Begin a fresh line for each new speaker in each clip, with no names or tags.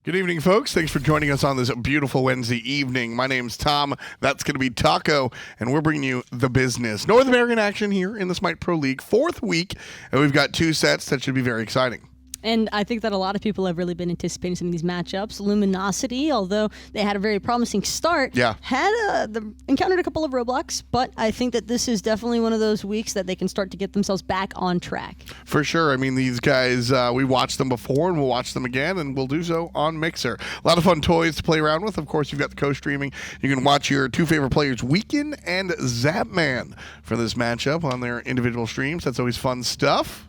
Good evening, folks. Thanks for joining us on this beautiful Wednesday evening. My name's Tom. That's going to be Taco, and we're bringing you the business. North American action here in the Smite Pro League, 4th week, and we've got 2 sets that should be very exciting.
And I think that a lot of people have really been anticipating some of these matchups. Luminosity, although they had a very promising start, encountered a couple of roadblocks, but I think that this is definitely one of those weeks that they can start to get themselves back on track.
For sure. I mean, these guys, we watched them before, and we'll watch them again, and we'll do so on Mixer. A lot of fun toys to play around with. Of course, you've got the co-streaming. You can watch your 2 favorite players, Weekend and Zapman, for this matchup on their individual streams. That's always fun stuff.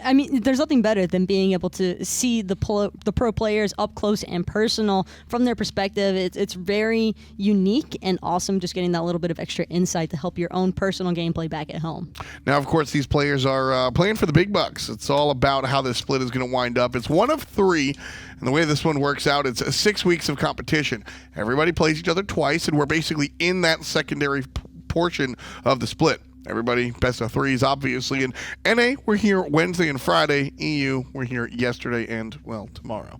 I mean, there's nothing better than being able to see the pro players up close and personal from their perspective. It's very unique and awesome, just getting that little bit of extra insight to help your own personal gameplay back at home.
Now, of course, these players are playing for the big bucks. It's all about how this split is going to wind up. It's 1 of 3, and the way this one works out, it's 6 weeks of competition. Everybody plays each other twice, and we're basically in that secondary portion of the split. Everybody, best of 3s, obviously. And NA, we're here Wednesday and Friday. EU, we're here yesterday and, well, tomorrow.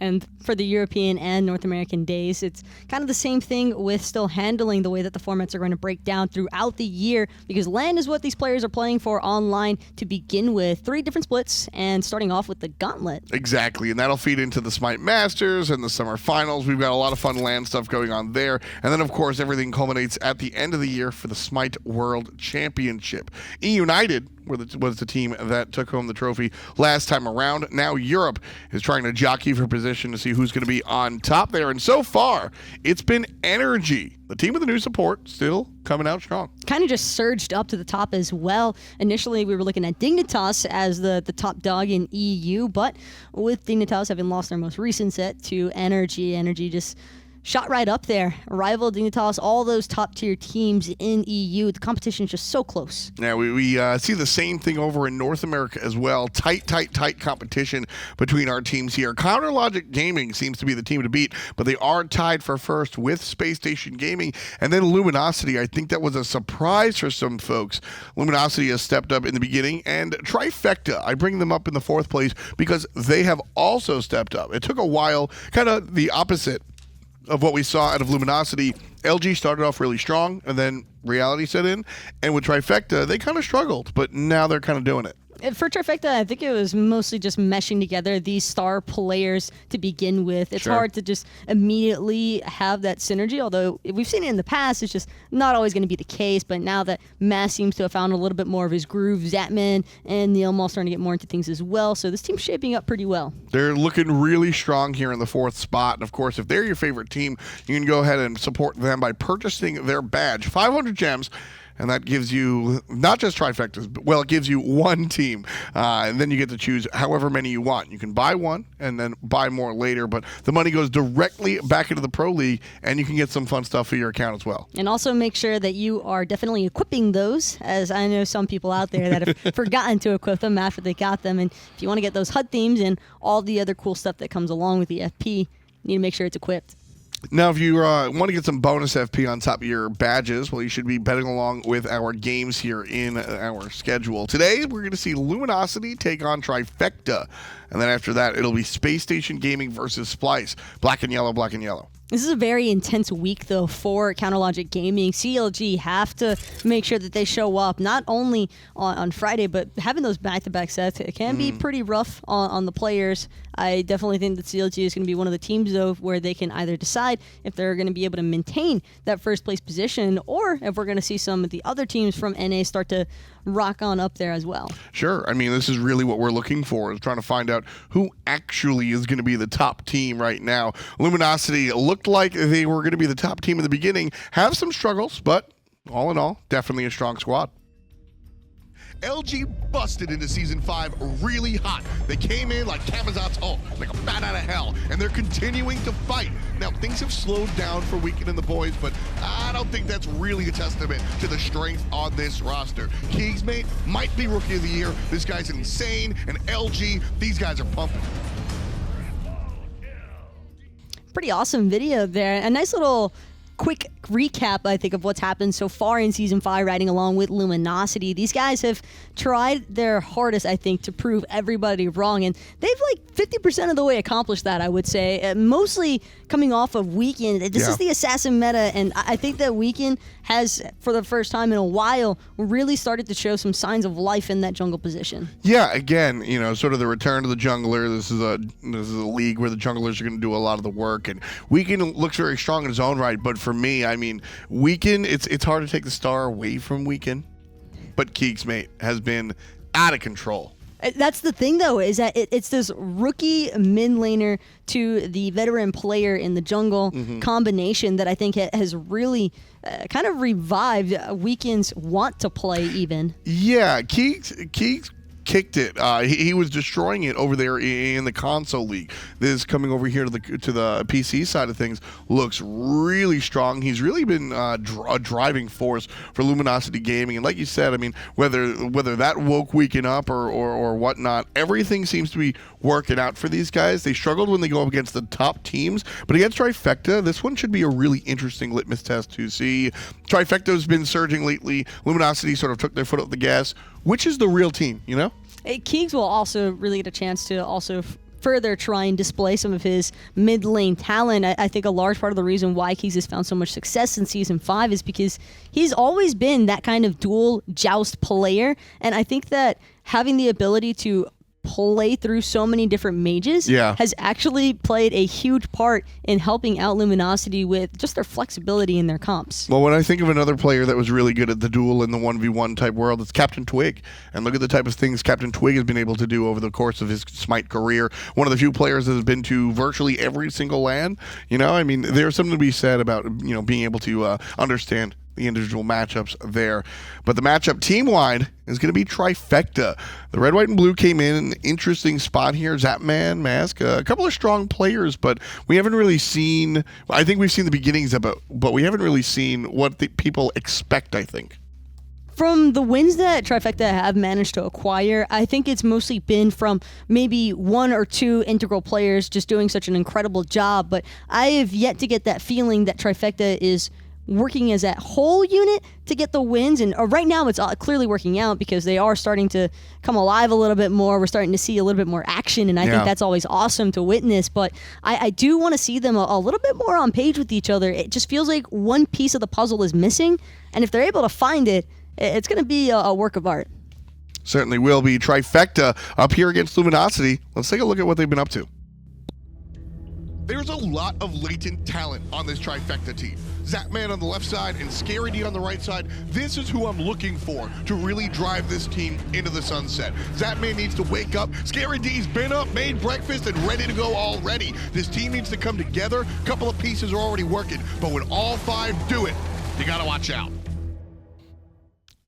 And for the European and North American days, it's kind of the same thing with still handling the way that the formats are going to break down throughout the year, because LAN is what these players are playing for online to begin with. 3 different splits, and starting off with the Gauntlet.
Exactly, and that'll feed into the Smite Masters and the Summer Finals. We've got a lot of fun LAN stuff going on there. And then, of course, everything culminates at the end of the year for the Smite World Championship. E-United was the team that took home the trophy last time around. Now Europe is trying to jockey for position to see who's going to be on top there. And so far, it's been Energy, the team with the new support, still coming out strong.
Kind of just surged up to the top as well. Initially, we were looking at Dignitas as the top dog in EU, but with Dignitas having lost their most recent set to Energy just shot right up there. Rival, Dignitas, all those top-tier teams in EU. The competition is just so close.
Yeah, we see the same thing over in North America as well. Tight competition between our teams here. Counterlogic Gaming seems to be the team to beat, but they are tied for first with Space Station Gaming. And then Luminosity, I think that was a surprise for some folks. Luminosity has stepped up in the beginning, and Trifecta, I bring them up in the 4th place because they have also stepped up. It took a while, kind of the opposite of what we saw out of Luminosity. LG started off really strong, and then reality set in. And with Trifecta, they kind of struggled, but now they're kind of doing it.
For Trifecta, I think it was mostly just meshing together these star players to begin with. It's hard to just immediately have that synergy, although we've seen it in the past. It's just not always going to be the case, but now that Mass seems to have found a little bit more of his groove, Zapman and NeiruMah starting to get more into things as well, so this team's shaping up pretty well.
They're looking really strong here in the 4th spot, and of course, if they're your favorite team, you can go ahead and support them by purchasing their badge. 500 gems. And that gives you not just trifectas, but, well, it gives you 1 team. And then you get to choose however many you want. You can buy 1 and then buy more later, but the money goes directly back into the Pro League, and you can get some fun stuff for your account as well.
And also make sure that you are definitely equipping those, as I know some people out there that have forgotten to equip them after they got them. And if you want to get those HUD themes and all the other cool stuff that comes along with the FP, you need to make sure it's equipped.
Now, if you want to get some bonus FP on top of your badges, well, you should be betting along with our games here in our schedule. Today, we're going to see Luminosity take on Trifecta. And then after that, it'll be Space Station Gaming versus Splice. Black and yellow, black and yellow.
This is a very intense week, though, for Counterlogic Gaming. CLG have to make sure that they show up, not only on Friday, but having those back-to-back sets, it can be pretty rough on the players. I definitely think that CLG is going to be one of the teams, though, where they can either decide if they're going to be able to maintain that first-place position, or if we're going to see some of the other teams from NA start to rock on up there as well.
Sure. I mean, this is really what we're looking for, is trying to find out who actually is going to be the top team right now. Luminosity looked like they were going to be the top team in the beginning, have some struggles, but all in all, definitely a strong squad. LG busted into Season 5 really hot. They came in like Kamazat's ult, like a bat out of hell, and they're continuing to fight. Now, things have slowed down for Weekend and the boys, but I don't think that's really a testament to the strength on this roster. Keegsmate might be Rookie of the Year. This guy's insane, and LG, these guys are pumping.
Pretty awesome video there. A nice little quick recap, I think, of what's happened so far in Season 5, riding along with Luminosity. These guys have tried their hardest, I think, to prove everybody wrong, and they've, like, 50% of the way accomplished that, I would say. Mostly coming off of Weekend. This is the Assassin meta, and I think that Weekend has, for the first time in a while, really started to show some signs of life in that jungle position.
Yeah, again, you know, sort of the return to the jungler. This is a league where the junglers are going to do a lot of the work, and Weekend looks very strong in his own right. But for me, I mean, Weekend, it's hard to take the star away from Weekend, but keegsmate has been out of control.
That's the thing, though, is that it's this rookie mid laner to the veteran player in the jungle combination that I think has really kind of revived Weekend's want to play even.
Yeah, Keeks kicked it. He was destroying it over there in the console league. This coming over here to the PC side of things looks really strong. He's really been a driving force for Luminosity Gaming. And like you said, I mean, whether that woke Weekend up or whatnot, everything seems to be working out for these guys. They struggled when they go up against the top teams, but against Trifecta, this one should be a really interesting litmus test to see. Trifecta's been surging lately. Luminosity sort of took their foot off the gas. Which is the real team, you know?
Keegs will also really get a chance to also further try and display some of his mid lane talent. I think a large part of the reason why Keegs has found so much success in Season 5 is because he's always been that kind of dual joust player, and I think that having the ability to play through so many different mages has actually played a huge part in helping out Luminosity with just their flexibility in their comps.
Well, when I think of another player that was really good at the duel in the 1v1 type world, it's Captain Twig. And look at the type of things Captain Twig has been able to do over the course of his Smite career. One of the few players that has been to virtually every single LAN. You know, I mean, there's something to be said about, you know, being able to understand the individual matchups there. But the matchup team-wide is going to be Trifecta. The red, white, and blue came in an interesting spot here. Zapman, Mask, a couple of strong players, but we haven't really seen, I think we've seen the beginnings of it, but we haven't really seen what the people expect, I think.
From the wins that Trifecta have managed to acquire, I think it's mostly been from maybe one or two integral players just doing such an incredible job, but I have yet to get that feeling that Trifecta is working as that whole unit to get the wins, and right now it's clearly working out because they are starting to come alive a little bit more. We're starting to see a little bit more action, and I think that's always awesome to witness, but I do want to see them a little bit more on page with each other. It just feels like one piece of the puzzle is missing, and if they're able to find it, it's going to be a work of art.
Certainly will be. Trifecta up here against Luminosity. Let's take a look at what they've been up to. There's a lot of latent talent on this Trifecta team. Zapman on the left side and Scary D on the right side. This is who I'm looking for to really drive this team into the sunset. Zapman needs to wake up. Scary D's been up, made breakfast, and ready to go already. This team needs to come together. A couple of pieces are already working, but when all five do it, you gotta watch out.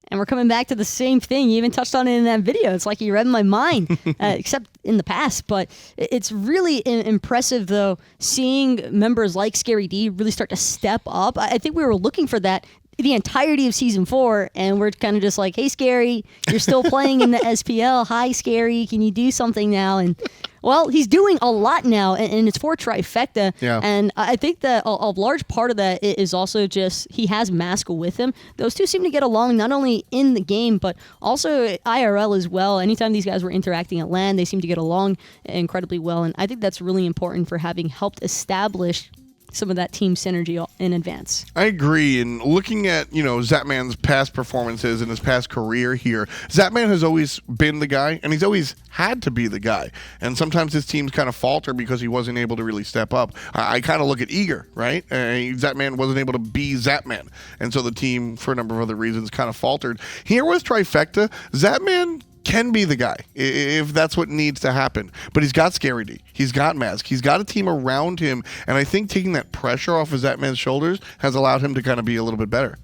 And we're coming back to the same thing. You even touched on it in that video. It's like you read my mind, except in the past. But it's really impressive, though, seeing members like Scary D really start to step up. I think we were looking for that the entirety of Season 4, and we're kind of just like, hey, Scary, you're still playing in the SPL. Hi, Scary, can you do something now? And, well, he's doing a lot now, and it's for Trifecta.
Yeah.
And I think that a large part of that is also just he has Mask with him. Those two seem to get along not only in the game, but also IRL as well. Anytime these guys were interacting at LAN, they seem to get along incredibly well, and I think that's really important for having helped establish some of that team synergy in advance.
I agree. And looking at, you know, Zapman's past performances and his past career here, Zapman has always been the guy, and he's always had to be the guy. And sometimes his teams kind of falter because he wasn't able to really step up. I kind of look at Eager, right? Zapman wasn't able to be Zapman. And so the team, for a number of other reasons, kind of faltered. Here with Trifecta, Zapman can be the guy if that's what needs to happen. But he's got Scary D. He's got Mask. He's got a team around him. And I think taking that pressure off of Zapman's shoulders has allowed him to kind of be a little bit better.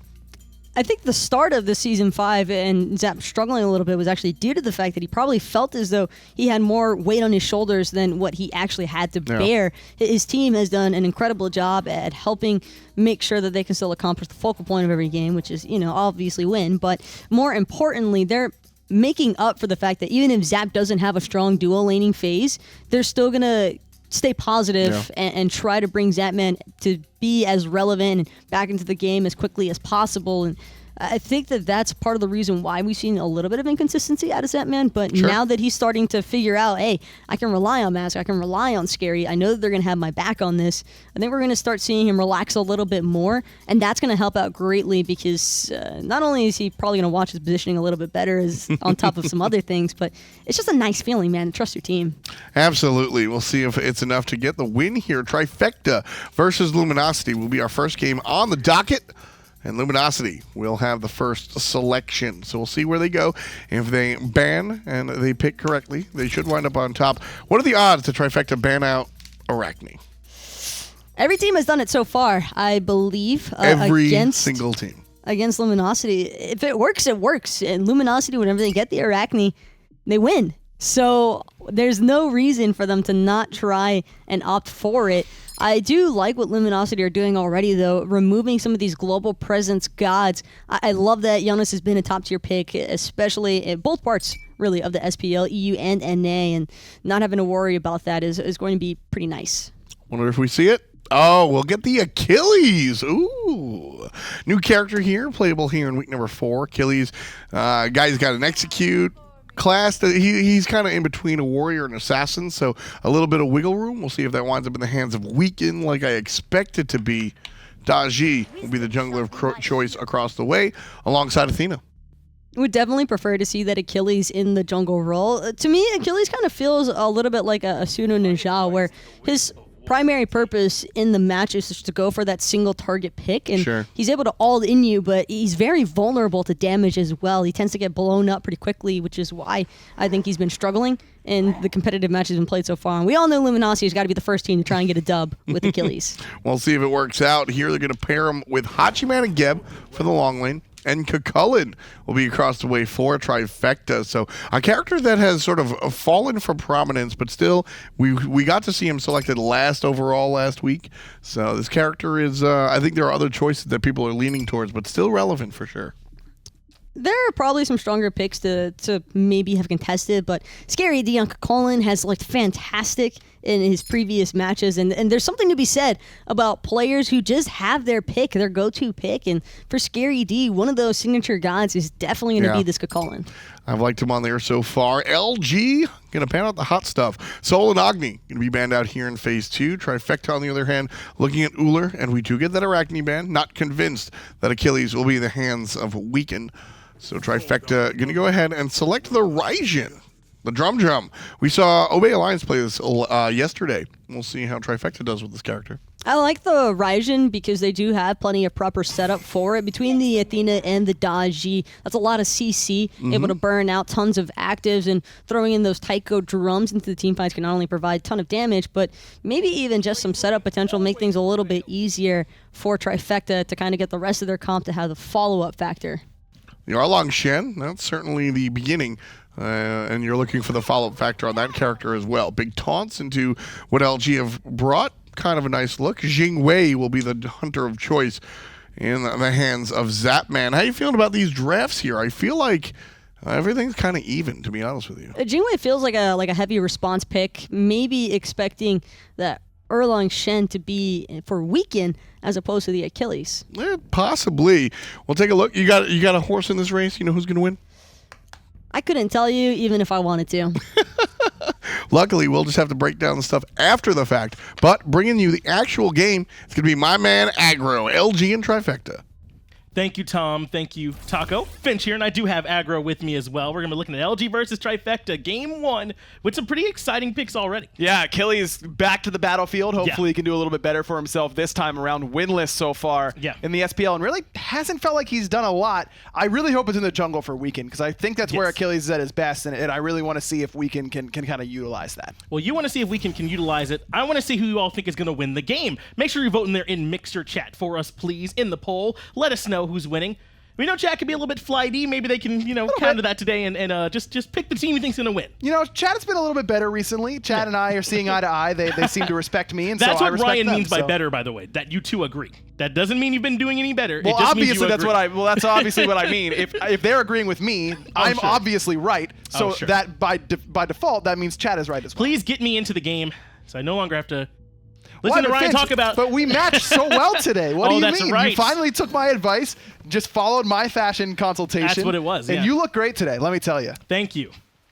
I think the start of the Season 5 and Zap struggling a little bit was actually due to the fact that he probably felt as though he had more weight on his shoulders than what he actually had to bear. His team has done an incredible job at helping make sure that they can still accomplish the focal point of every game, which is, you know, obviously win. But more importantly, they're making up for the fact that even if Zap doesn't have a strong dual laning phase, they're still going to stay positive and try to bring Zapman to be as relevant and back into the game as quickly as possible. And I think that that's part of the reason why we've seen a little bit of inconsistency out of Zapman. But now that he's starting to figure out, hey, I can rely on Mask, I can rely on Scary, I know that they're going to have my back on this, I think we're going to start seeing him relax a little bit more. And that's going to help out greatly because not only is he probably going to watch his positioning a little bit better as on top of some other things, but it's just a nice feeling, man, to trust your team.
Absolutely. We'll see if it's enough to get the win here. Trifecta versus Luminosity will be our first game on the docket. And Luminosity will have the first selection. So we'll see where they go. If they ban and they pick correctly, they should wind up on top. What are the odds to Trifecta ban out Arachne?
Every team has done it so far, I believe.
Every single team.
Against Luminosity. If it works, it works. And Luminosity, whenever they get the Arachne, they win. So there's no reason for them to not try and opt for it. I do like what Luminosity are doing already, though, removing some of these global presence gods. I love that Janus has been a top-tier pick, especially in both parts, really, of the SPL, EU, and NA, and not having to worry about that is going to be pretty nice.
Wonder if we see it? Oh, we'll get the Achilles. Ooh. New character here, playable here in week number 4. Achilles, guy's got an execute class that he's kind of in between a warrior and assassin, so a little bit of wiggle room. We'll see if that winds up in the hands of Weaken like I expect it to be. Daji will be the jungler of choice across the way alongside Athena.
Would definitely prefer to see that Achilles in the jungle role. To me, Achilles kind of feels a little bit like a Suno Ninja, where his primary purpose in the match is just to go for that single target pick, and he's able to all in you, but he's very vulnerable to damage as well. He tends to get blown up pretty quickly, which is why I think he's been struggling in the competitive matches been played so far. And we all know Luminosity has got to be the first team to try and get a dub with Achilles.
We'll see if it works out. Here they're going to pair him with Hachiman and Geb for the long lane. And Chulainn will be across the way for Trifecta. So a character that has sort of fallen from prominence, but still we got to see him selected last overall last week. So this character is, I think there are other choices that people are leaning towards, but still relevant for sure.
There are probably some stronger picks to maybe have contested, but Scary D on Chulainn has looked fantastic in his previous matches, and there's something to be said about players who just have their pick, their go-to pick, and for Scary D, one of those signature gods is definitely going to be this Chulainn.
I've liked him on there so far. LG, going to pan out the hot stuff. Soul and Agni, going to be banned out here in Phase 2. Trifecta, on the other hand, looking at Ullr, and we do get that Arachne ban. Not convinced that Achilles will be in the hands of Weaken. So Trifecta going to go ahead and select the Raijin, the Drum. We saw Obey Alliance play this yesterday. We'll see how Trifecta does with this character.
I like the Raijin because they do have plenty of proper setup for it. Between the Athena and the Daji, that's a lot of CC, able to burn out tons of actives, and throwing in those Taiko drums into the teamfights can not only provide a ton of damage, but maybe even just some setup potential, make things a little bit easier for Trifecta to kind of get the rest of their comp to have the follow-up factor.
The Arlong Shen, that's certainly the beginning, and you're looking for the follow-up factor on that character as well. Big taunts into what LG have brought, kind of a nice look. Xing Wei will be the hunter of choice in the hands of Zapman. How are you feeling about these drafts here? I feel like everything's kind of even, to be honest with you.
Xing Wei feels like a heavy response pick, maybe expecting that Erlang Shen to be for Weaken as opposed to the Achilles.
Possibly. We'll take a look. You got a horse in this race? You know who's going to win?
I couldn't tell you even if I wanted to.
Luckily, we'll just have to break down the stuff after the fact. But bringing you the actual game, it's going to be my man Aggro, LG and Trifecta.
Thank you, Tom. Thank you, Taco. Finch here, and I do have Aggro with me as well. We're going to be looking at LG versus Trifecta, Game 1, with some pretty exciting picks already.
Yeah, Achilles back to the battlefield. Hopefully he can do a little bit better for himself this time around. Winless so far in the SPL, and really hasn't felt like he's done a lot. I really hope it's in the jungle for Weaken, because I think that's where Achilles is at his best, and I really want to see if Weaken can kind of utilize that.
Well, you want to see if Weaken can utilize it. I want to see who you all think is going to win the game. Make sure you vote in there in Mixer chat for us, please, in the poll. Let us know who's winning. We know chat can be a little bit flighty. Maybe they can, counter that today and just pick the team you think's going to win.
Chat has been a little bit better recently. Chat and I are seeing eye to eye. They seem to respect me, and
that's
so I
what
respect
Ryan
them,
means by better, by the way. That you two agree. That doesn't mean you've been doing any better.
Well,
it just
obviously
means you
that's
agree.
that's obviously what I mean. If they're agreeing with me, I'm obviously right. So that by default, that means chat is right as well.
Please get me into the game. So I no longer have to listen to Ryan talk about...
But we matched so well today. What do you
that's
mean?
right.
You finally took my advice, just followed my fashion consultation.
That's what it was,
And
yeah.
you look great today, let me tell you.
Thank you.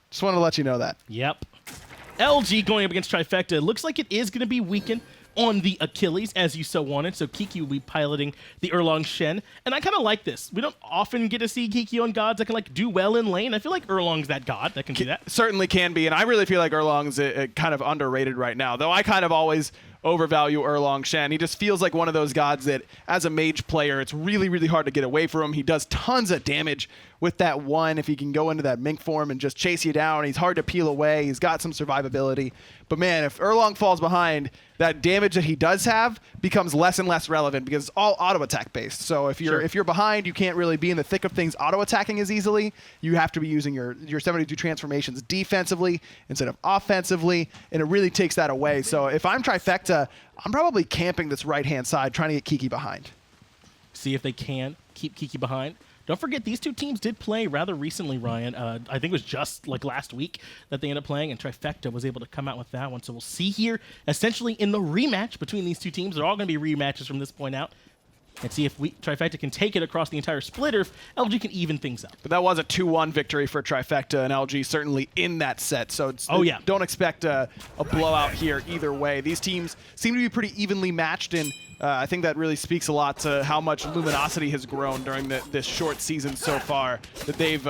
Just wanted to let you know that.
Yep. LG going up against Trifecta. It looks like it is going to be weakened on the Achilles, as you so wanted. So Kiki will be piloting the Erlong Shen. And I kind of like this. We don't often get to see Kiki on gods that can like do well in lane. I feel like Erlong's that god that can do that.
Certainly can be. And I really feel like Erlong's kind of underrated right now. Though I kind of always overvalue Erlong Shen. He just feels like one of those gods that, as a mage player, it's really, really hard to get away from him. He does tons of damage with that one. If he can go into that mink form and just chase you down, he's hard to peel away. He's got some survivability. But man, if Erlong falls behind, that damage that he does have becomes less and less relevant because it's all auto attack based. So if you're behind, you can't really be in the thick of things auto attacking as easily. You have to be using your 72 transformations defensively instead of offensively, and it really takes that away. So if I'm Trifecta, I'm probably camping this right-hand side, trying to get Kiki behind.
See if they can keep Kiki behind. Don't forget, these two teams did play rather recently, Ryan. I think it was just like last week that they ended up playing, and Trifecta was able to come out with that one. So we'll see here, essentially in the rematch between these two teams. They're all going to be rematches from this point out. And see if Trifecta can take it across the entire split, or if LG can even things up.
But that was a 2-1 victory for Trifecta, and LG certainly in that set. So don't expect a blowout here either way. These teams seem to be pretty evenly matched, and I think that really speaks a lot to how much Luminosity has grown during this short season so far, that they've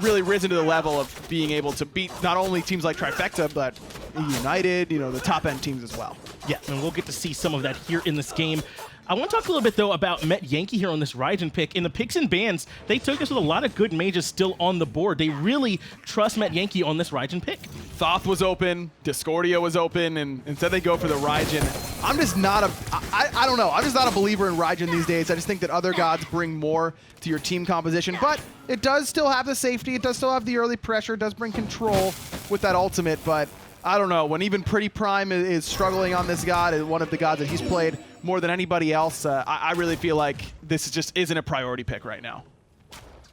really risen to the level of being able to beat not only teams like Trifecta, but United, the top-end teams as well.
Yeah, and we'll get to see some of that here in this game. I want to talk a little bit, though, about Metyankey here on this Raijin pick. In the picks and bans, they took us with a lot of good mages still on the board. They really trust Metyankey on this Raijin pick.
Thoth was open, Discordia was open, and instead they go for the Raijin. I'm just not I don't know. I'm just not a believer in Raijin these days. I just think that other gods bring more to your team composition, but it does still have the safety. It does still have the early pressure. It does bring control with that ultimate, but I don't know. When even Pretty Prime is struggling on this god, and one of the gods that he's played more than anybody else, I really feel like this just isn't a priority pick right now.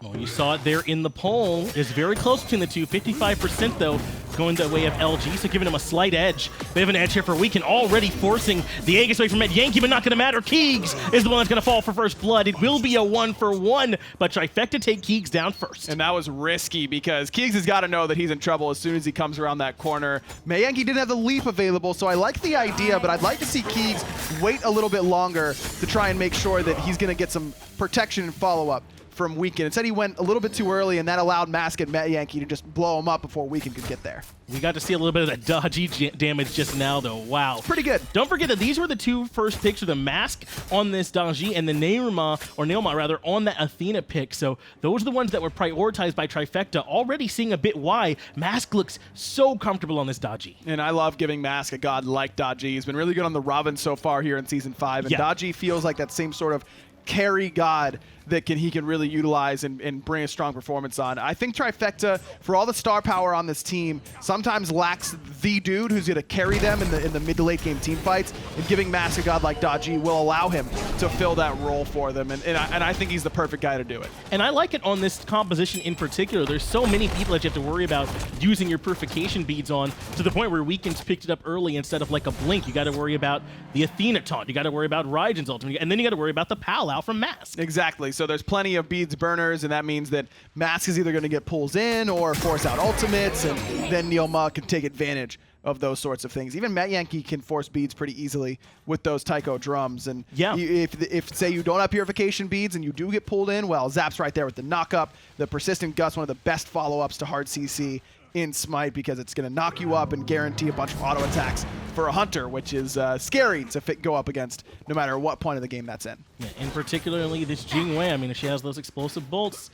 Well, you saw it there in the poll. It's very close between the two. 55%, though, going the way of LG, so giving him a slight edge. They have an edge here for Weekend, already forcing the Aegis away from Metyankey, but not going to matter. Keegs is the one that's going to fall for first blood. It will be a 1-for-1, but Trifecta take Keegs down first.
And that was risky because Keegs has got to know that he's in trouble as soon as he comes around that corner. Metyankey didn't have the leap available, so I like the idea, but I'd like to see Keegs wait a little bit longer to try and make sure that he's going to get some protection and follow-up from Weekend. Instead, he went a little bit too early, and that allowed Mask and Metyankey to just blow him up before Weekend could get there.
We got to see a little bit of that dodgy damage just now, though. Wow.
Pretty good.
Don't forget that these were the two first picks, of the Mask on this dodgy and the NeiruMah rather, on that Athena pick. So those are the ones that were prioritized by Trifecta. Already seeing a bit why Mask looks so comfortable on this dodgy.
And I love giving Mask a god like dodgy. He's been really good on the Ravana so far here in Season 5, and dodgy feels like that same sort of carry god that he can really utilize and bring a strong performance on. I think Trifecta, for all the star power on this team, sometimes lacks the dude who's going to carry them in the mid to late game team fights, and giving Mask a god like Dodgy will allow him to fill that role for them, and I think he's the perfect guy to do it.
And I like it on this composition in particular. There's so many people that you have to worry about using your purification beads on, to the point where Weekend's picked it up early instead of like a blink. You got to worry about the Athena taunt, you got to worry about Raijin's ultimate, and then you got to worry about the pal out from Mask.
Exactly. So there's plenty of beads burners, and that means that Mask is either going to get pulls in or force out ultimates, and then NeiruMah can take advantage of those sorts of things. Even Metyankey can force beads pretty easily with those Taiko drums. And if say you don't have purification beads and you do get pulled in, well, Zap's right there with the knock-up. The Persistent Gust, one of the best follow-ups to hard CC in Smite, because it's going to knock you up and guarantee a bunch of auto attacks for a Hunter, which is scary to go up against no matter what point of the game that's in.
Yeah, and particularly this Jingwei, I mean, if she has those explosive bolts,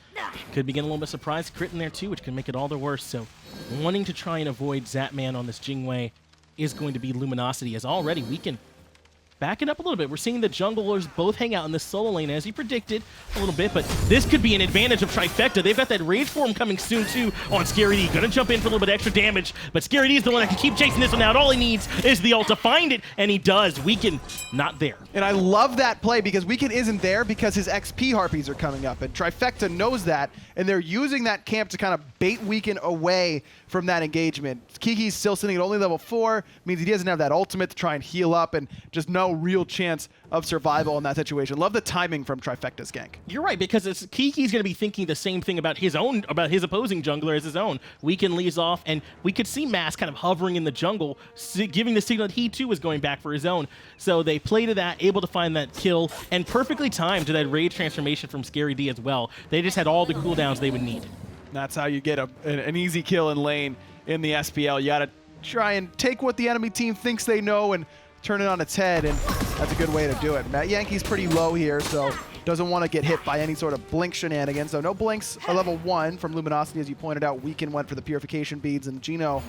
could be getting a little bit surprised crit in there too, which can make it all the worse. So wanting to try and avoid Zapman on this Jingwei is going to be Luminosity, as already Weekend backing up a little bit. We're seeing the junglers both hang out in this solo lane, as you predicted a little bit, but this could be an advantage of Trifecta. They've got that Rage Form coming soon, too, on Scary D. Gonna jump in for a little bit extra damage, but Scary D is the one that can keep chasing this one out. All he needs is the ult to find it, and he does. Weekend not there.
And I love that play, because Weekend isn't there because his XP harpies are coming up, and Trifecta knows that, and they're using that camp to kind of bait bait Weekend away from that engagement. Kiki's still sitting at only level 4, means he doesn't have that ultimate to try and heal up, and just no real chance of survival in that situation. Love the timing from Trifecta's gank.
You're right, because Kiki's going to be thinking the same thing about his opposing jungler as his own. Weekend leaves off, and we could see Mask kind of hovering in the jungle, giving the signal that he too was going back for his own. So they play to that, able to find that kill, and perfectly timed to that rage transformation from Scary D as well. They just had all the cooldowns they would need.
That's how you get an easy kill in lane in the SPL. You gotta try and take what the enemy team thinks they know and turn it on its head, and that's a good way to do it. Metyankey's pretty low here, so doesn't want to get hit by any sort of blink shenanigans. So no blinks at level 1 from Luminosity, as you pointed out. Weekend went for the purification beads, and Geno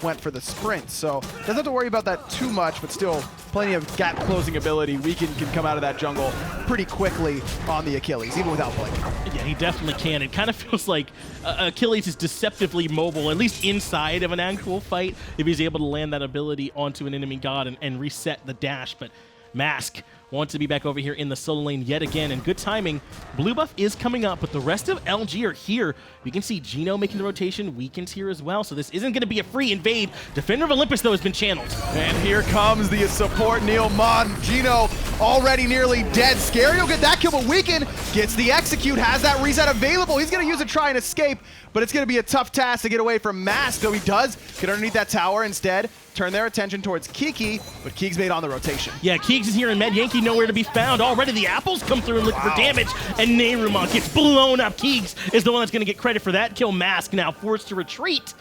went for the sprint. So doesn't have to worry about that too much, but still plenty of gap closing ability. Weekend can come out of that jungle pretty quickly on the Achilles, even without blink.
Yeah, he definitely can. It kind of feels like Achilles is deceptively mobile, at least inside of an actual fight, if he's able to land that ability onto an enemy god and reset the dash. But Mask wants to be back over here in the solo lane yet again, and good timing. Blue buff is coming up, but the rest of LG are here. We can see Geno making the rotation. Weekend's here as well, so this isn't going to be a free invade. Defender of Olympus, though, has been channeled.
And here comes the support, NeiruMah. Geno already nearly dead. Scary will get that kill, but Weekend gets the execute, has that reset available. He's going to use it to try and escape, but it's going to be a tough task to get away from Mask, though he does get underneath that tower instead. Turn their attention towards Kiki, but keegsmate on the rotation.
Yeah, Keegs is here, and Metyankey nowhere to be found. Already the apples come through and look for damage, and NeiruMah gets blown up. Keegs is the one that's going to get credit for that kill. Mask now forced to retreat.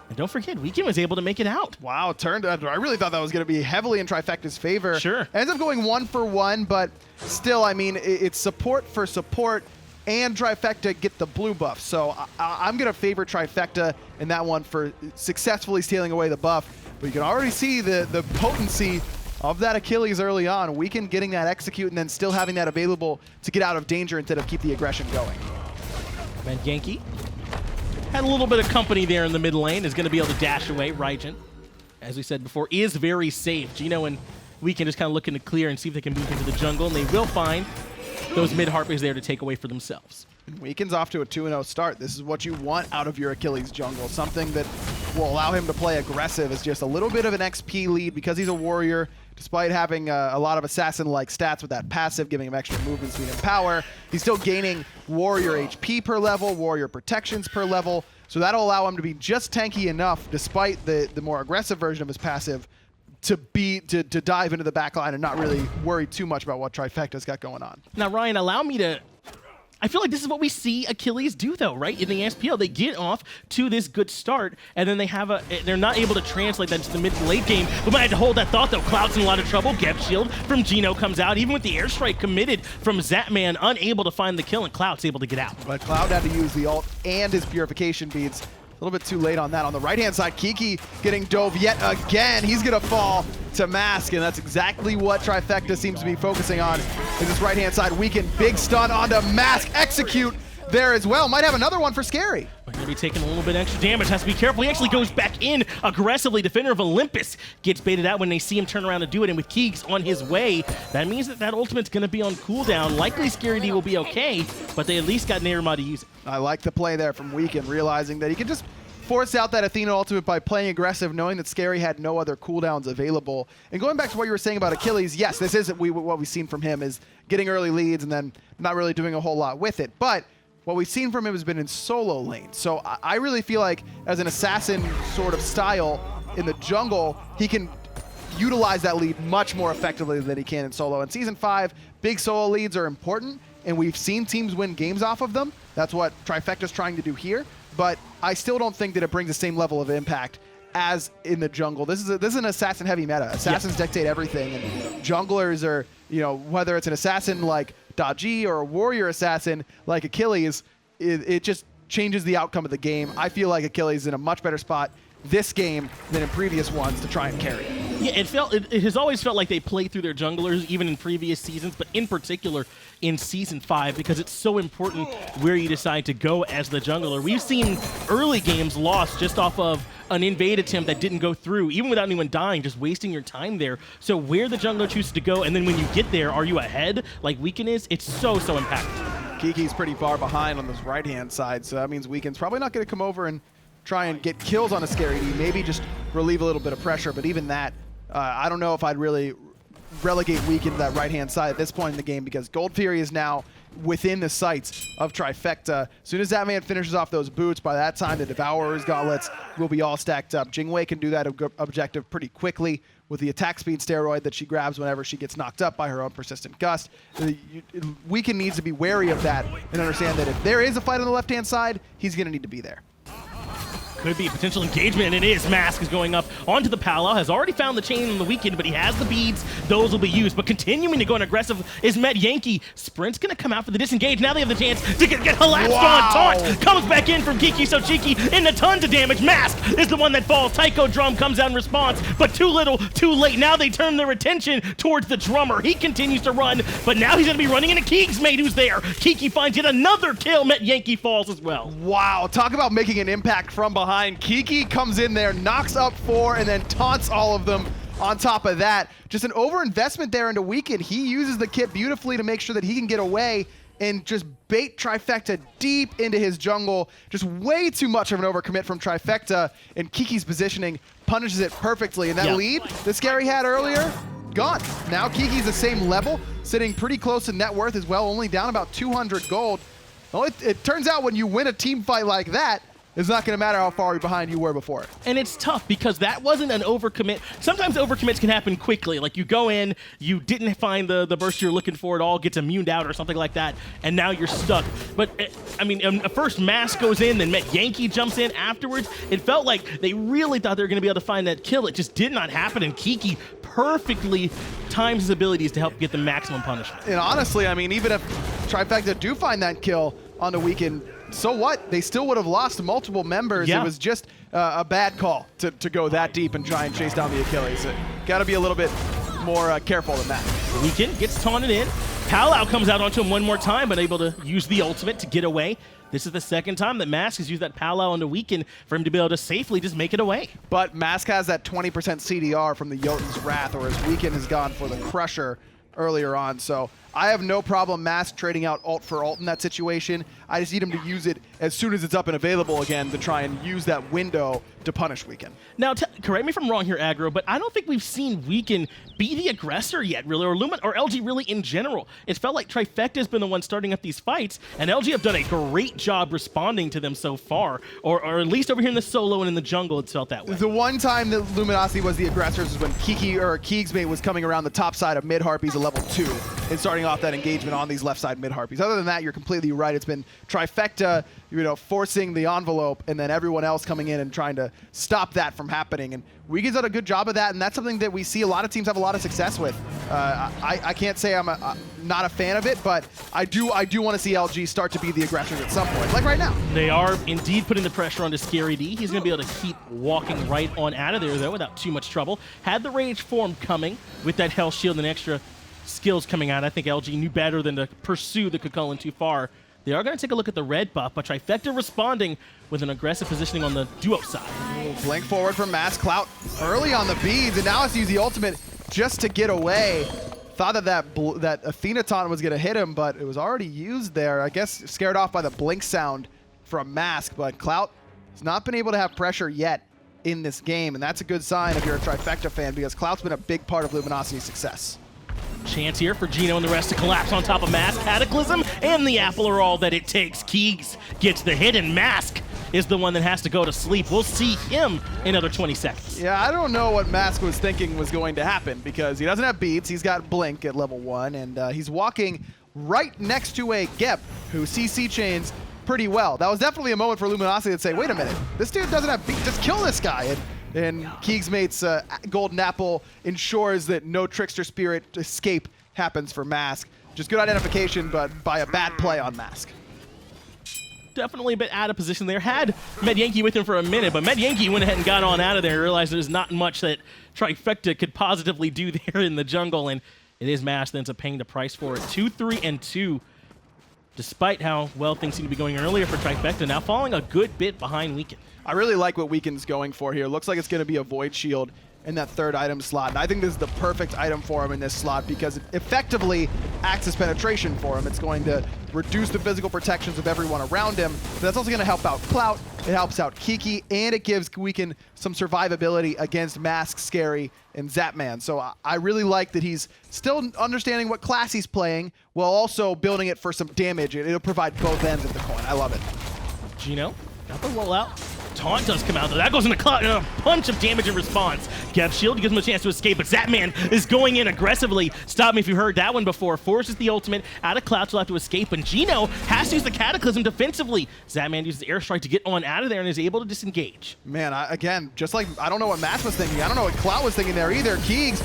And don't forget, Weekend was able to make it out.
Wow, turned out. I really thought that was going to be heavily in Trifecta's favor.
Sure.
Ends up going 1 for 1, but still, I mean, it's support for support, and Trifecta get the blue buff. So I'm going to favor Trifecta in that one for successfully stealing away the buff. But you can already see the potency of that Achilles early on. Weekend getting that execute and then still having that available to get out of danger instead of keep the aggression going.
Metyankey had a little bit of company there in the mid lane, is going to be able to dash away. Raijin, as we said before, is very safe. Geno and Weekend just kind of looking to clear and see if they can move into the jungle, and they will find those mid-harpies there to take away for themselves.
Weekend's off to a 2-0 start. This is what you want out of your Achilles jungle. Something that will allow him to play aggressive is just a little bit of an XP lead because he's a warrior. Despite having a lot of assassin-like stats with that passive, giving him extra movement speed and power, he's still gaining warrior HP per level, warrior protections per level. So that'll allow him to be just tanky enough, despite the more aggressive version of his passive, to dive into the backline and not really worry too much about what Trifecta's got going on.
Now, Ryan, allow me to... I feel like this is what we see Achilles do, though, right? In the SPL, they get off to this good start, and then they're not able to translate that to the mid to late game. We might have to hold that thought, though. Clout's in a lot of trouble. Geb shield from Geno comes out, even with the airstrike committed from Zapman, unable to find the kill, and Clout's able to get out.
But Clout had to use the ult and his purification beads. A little bit too late on that. On the right-hand side, Kiki getting dove yet again. He's going to fall to Mask, and that's exactly what Trifecta seems to be focusing on. Is this right-hand side Weekend. Big stun onto Mask. Execute there as well. Might have another one for Scary.
We're going to be taking a little bit extra damage. Has to be careful. He actually goes back in aggressively. Defender of Olympus gets baited out when they see him turn around to do it, and with Keegs on his way, that means that ultimate's going to be on cooldown. Likely Scary D will be okay, but they at least got NeiruMah to use it.
I like the play there from Weekend, realizing that he could just force out that Athena ultimate by playing aggressive, knowing that Scary had no other cooldowns available. And going back to what you were saying about Achilles, yes, this is what we've seen from him, is getting early leads and then not really doing a whole lot with it. But what we've seen from him has been in solo lane. So I really feel like as an assassin sort of style in the jungle, he can utilize that lead much more effectively than he can in solo. In Season 5, big solo leads are important, and we've seen teams win games off of them. That's what Trifecta's trying to do here. But I still don't think that it brings the same level of impact as in the jungle. This is an assassin-heavy meta. Assassins dictate everything, and junglers are, whether it's an assassin like Daji or a warrior assassin like Achilles, it just changes the outcome of the game. I feel like Achilles is in a much better spot this game than in previous ones to try and carry it.
Yeah, it has always felt like they played through their junglers, even in previous seasons, but in particular in Season 5, because it's so important where you decide to go as the jungler. We've seen early games lost just off of an invade attempt that didn't go through, even without anyone dying, just wasting your time there. So where the jungler chooses to go, and then when you get there, are you ahead like Weekend is? It's so impactful.
Kiki's pretty far behind on this right-hand side, so that means Weekend's probably not going to come over and try and get kills on a Scary D, maybe just relieve a little bit of pressure, but even that, I don't know if I'd really relegate Weekend to that right-hand side at this point in the game, because Gold Fury is now within the sights of Trifecta. As soon as Zapman finishes off those boots, by that time the Devourer's gauntlets will be all stacked up. Jingwei can do that objective pretty quickly with the attack speed steroid that she grabs whenever she gets knocked up by her own persistent gust. Weekend needs to be wary of that and understand that if there is a fight on the left-hand side, he's going to need to be there.
Could be a potential engagement, and it is. Mask is going up onto the Palo. Has already found the chain on the Weekend, but he has the beads. Those will be used. But continuing to go in aggressive is Metyankey. Sprint's going to come out for the disengage. Now they have the chance to get collapsed on. Taunt comes back in from KikiSoCheeky into tons of damage. Mask is the one that falls. Taiko Drum comes out in response, but too little, too late. Now they turn their attention towards the drummer. He continues to run, but now he's going to be running into keegsmate, who's there. Kiki finds yet another kill. Metyankey falls as well.
Wow, talk about making an impact from behind. Kiki comes in there, knocks up 4, and then taunts all of them on top of that. Just an overinvestment there into Weekend. He uses the kit beautifully to make sure that he can get away and just bait Trifecta deep into his jungle. Just way too much of an overcommit from Trifecta, and Kiki's positioning punishes it perfectly. And that lead that Scary had earlier, gone. Now Kiki's the same level, sitting pretty close to net worth as well, only down about 200 gold. Well, it turns out when you win a team fight like that, it's not going to matter how far behind you were before.
And it's tough because that wasn't an overcommit. Sometimes overcommits can happen quickly. Like you go in, you didn't find the burst you're looking for, it all gets immuned out or something like that, and now you're stuck. But, I mean, first Mask goes in, then Metyankey jumps in afterwards. It felt like they really thought they were going to be able to find that kill. It just did not happen, and Kiki perfectly times his abilities to help get the maximum punishment.
And honestly, I mean, even if Trifecta do find that kill on the Weekend, so what? They still would have lost multiple members. It was just a bad call to go that deep and try and chase down the Achilles. Got to be a little bit more careful than that.
Weekend gets taunted in. Palau comes out onto him one more time, but able to use the ultimate to get away. This is the second time that Mask has used that Palau on the Weekend for him to be able to safely just make it away.
But Mask has that 20% CDR from the Jotun's Wrath, whereas Weekend has gone for the Crusher earlier on. So I have no problem Mask trading out ult for ult in that situation. I just need him to use it as soon as it's up and available again to try and use that window to punish Weekend.
Now, correct me if I'm wrong here, Aggro, but I don't think we've seen Weekend be the aggressor yet, really, or LG really in general. It felt like Trifecta has been the one starting up these fights, and LG have done a great job responding to them so far, or at least over here in the solo and in the jungle, it's felt that way.
The one time that Luminosity was the aggressors is when keegsmate was coming around the top side of mid Harpies at level 2 and starting off that engagement on these left side mid Harpies. Other than that, you're completely right. It's been Trifecta, forcing the envelope, and then everyone else coming in and trying to stop that from happening. And Weekend's done a good job of that, and that's something that we see a lot of teams have a lot of success with. I can't say I'm not a fan of it, but I do want to see LG start to be the aggressors at some point, like right now.
They are indeed putting the pressure onto Scary D. He's going to be able to keep walking right on out of there, though, without too much trouble. Had the Rage form coming with that Hell Shield and extra skills coming out. I think LG knew better than to pursue the Cucullin too far. They are going to take a look at the red buff, but Trifecta responding with an aggressive positioning on the duo side.
Blink forward from Mask. Clout early on the beads, and now has to use the ultimate just to get away. Thought that Athena taunt was going to hit him, but it was already used there. I guess scared off by the blink sound from Mask, but Clout has not been able to have pressure yet in this game, and that's a good sign if you're a Trifecta fan, because Clout's been a big part of Luminosity's success.
Chance here for Geno and the rest to collapse on top of Mask. Cataclysm and the Apple are all that it takes. Keegs gets the hit, and Mask is the one that has to go to sleep. We'll see him in another 20 seconds.
Yeah, I don't know what Mask was thinking was going to happen, because he doesn't have beats. He's got Blink at level 1, and he's walking right next to a Gep who CC chains pretty well. That was definitely a moment for Luminosity to say, wait a minute, this dude doesn't have beats. Just kill this guy. And Keegsmate's Golden Apple ensures that no Trickster Spirit escape happens for Mask. Just good identification, but by a bad play on Mask.
Definitely a bit out of position there. Had Metyankey with him for a minute, but Metyankey went ahead and got on out of there and realized there's not much that Trifecta could positively do there in the jungle, and it is Mask that ends up paying the price for it. 2-3-2. Despite how well things seem to be going earlier for Trifecta, now falling a good bit behind Weekend.
I really like what Weekend's going for here. Looks like it's going to be a Void Shield in that third item slot. And I think this is the perfect item for him in this slot because it effectively acts as penetration for him. It's going to reduce the physical protections of everyone around him, but that's also going to help out Clout, it helps out Kiki, and it gives Weekend some survivability against Mask, Scary, and Zapman. So I really like that he's still understanding what class he's playing while also building it for some damage. It'll provide both ends of the coin. I love it.
Geno, got the rollout. Taunt does come out, though. That goes into Clout and a bunch of damage in response. Geb Shield gives him a chance to escape, but Zapman is going in aggressively. Stop me if you heard that one before. Forces the ultimate out of Clout to have to escape, and Geno has to use the Cataclysm defensively. Zapman uses the airstrike to get on out of there and is able to disengage.
Man, again, just like I don't know what Matt was thinking. I don't know what Clout was thinking there either. Keegs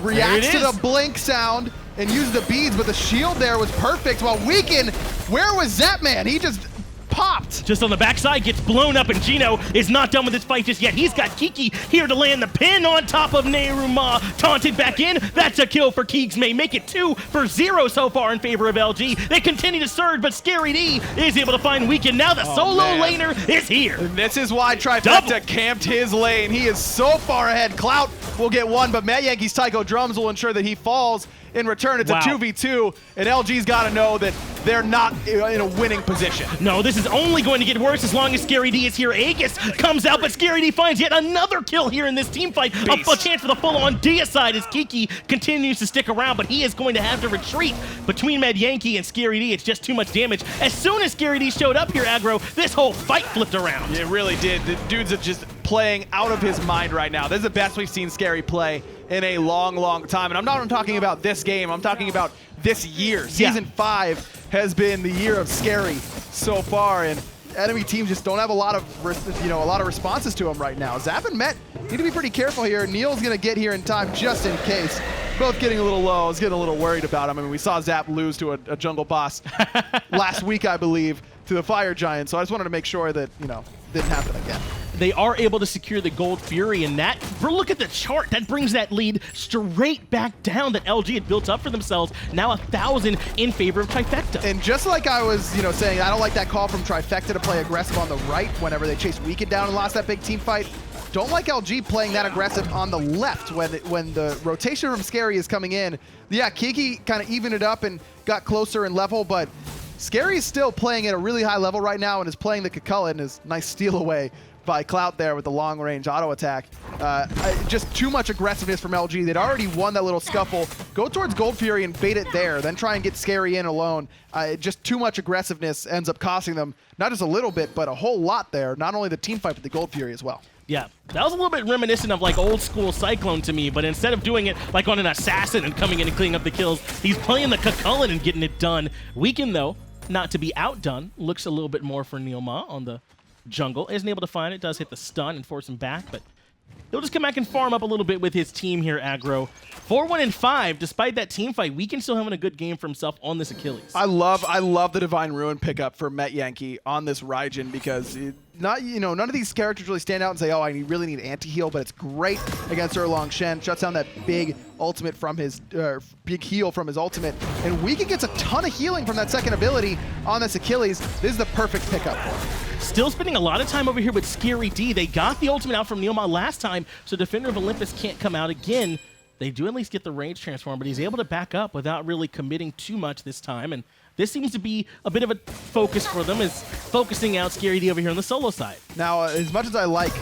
reacts to the blink sound and uses the beads, but the shield there was perfect. While Weekend, where was Zapman? He just popped.
Just on the backside, gets blown up, and Geno is not done with this fight just yet. He's got Kiki here to land the pin on top of NeiruMah. Taunted back in. That's a kill for keegsmate. Make it 2-0 so far in favor of LG. They continue to surge, but Scary D is able to find Weekend. Now the solo laner is here.
And this is why Trifecta camped his lane. He is so far ahead. Clout will get one, but Metyankey's Taiko drums will ensure that he falls. In return, it's a 2v2, and LG's got to know that they're not in a winning position.
No, this is only going to get worse as long as Scary D is here. Aegis comes out, but Scary D finds yet another kill here in this team fight. A chance for the full-on deicide as Kiki continues to stick around, but he is going to have to retreat. Between Metyankey and Scary D, it's just too much damage. As soon as Scary D showed up here, aggro, this whole fight flipped around.
It really did. The dude's just playing out of his mind right now. This is the best we've seen Scary play in a long, long time. And I'm not talking about this game. I'm talking about this year. Season 5 has been the year of Scary so far, and enemy teams just don't have a lot of responses to him right now. Zap and Met need to be pretty careful here. Neil's gonna get here in time just in case. Both getting a little low. I was getting a little worried about him. I mean, we saw Zap lose to a jungle boss last week, I believe, to the Fire Giant. So I just wanted to make sure that, didn't happen again.
They are able to secure the Gold Fury, and that, look at the chart, that brings that lead straight back down that LG had built up for themselves. Now 1,000 in favor of Trifecta.
And just like I was, saying, I don't like that call from Trifecta to play aggressive on the right whenever they chased Weekend down and lost that big team fight. Don't like LG playing that aggressive on the left when the rotation from Scary is coming in. Yeah, Kiki kind of evened it up and got closer in level, but Scary is still playing at a really high level right now and is playing the Chulainn, his nice steal away by Clout there with the long-range auto attack. Just too much aggressiveness from LG. They'd already won that little scuffle. Go towards Gold Fury and bait it there, then try and get Scary in alone. Just too much aggressiveness ends up costing them not just a little bit, but a whole lot there. Not only the team fight, but the Gold Fury as well.
Yeah, that was a little bit reminiscent of like old school Cyclone to me, but instead of doing it like on an assassin and coming in and cleaning up the kills, he's playing the Chulainn and getting it done. Weekend, though, not to be outdone, looks a little bit more for NeiruMah on the jungle. Isn't able to find it, does hit the stun and force him back, but he'll just come back and farm up a little bit with his team here, aggro. 4-1-5, despite that team fight, Weekend still having a good game for himself on this Achilles.
I love the Divine Ruin pickup for Metyankey on this Raijin because none of these characters really stand out and say, oh, I really need anti-heal, but it's great against Erlong Shen. Shuts down that big ultimate from his big heal from his ultimate, and Weekend gets a ton of healing from that second ability on this Achilles. This is the perfect pickup for him.
Still spending a lot of time over here with Scary D. They got the ultimate out from NeiruMah last time, so Defender of Olympus can't come out again. They do at least get the range transform, but he's able to back up without really committing too much this time, and this seems to be a bit of a focus for them, is focusing out Scary D over here on the solo side.
Now, as much as I like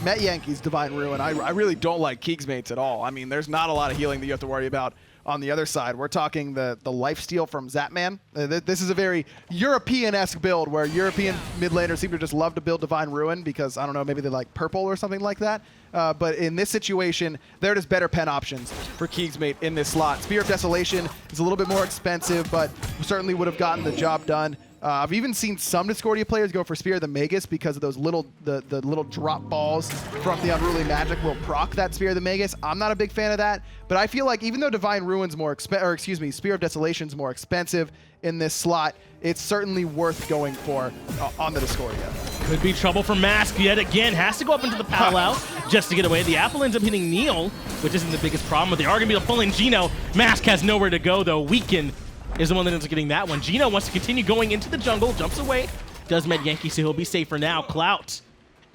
Metyankey's Divine Ruin, I really don't like keegsmates at all. I mean, there's not a lot of healing that you have to worry about on the other side. We're talking the lifesteal from Zapman. This is a very European-esque build where European mid laners seem to just love to build Divine Ruin because, I don't know, maybe they like purple or something like that. But in this situation, there are just better pen options for keegsmate in this slot. Spear of Desolation is a little bit more expensive, but certainly would have gotten the job done. I've even seen some Discordia players go for Spear of the Magus because of those little little drop balls from the Unruly Magic will proc that Spear of the Magus. I'm not a big fan of that, but I feel like even though Divine Ruin's more Spear of Desolation's more expensive in this slot, it's certainly worth going for on the Discordia.
Could be trouble for Mask yet again. Has to go up into the Palo just to get away. The apple ends up hitting Neil, which isn't the biggest problem, but they are going to be pulling Geno. Mask has nowhere to go, though. Weekend is the one that ends up getting that one. Geno wants to continue going into the jungle, jumps away, does Metyankey, so he'll be safe for now. Clout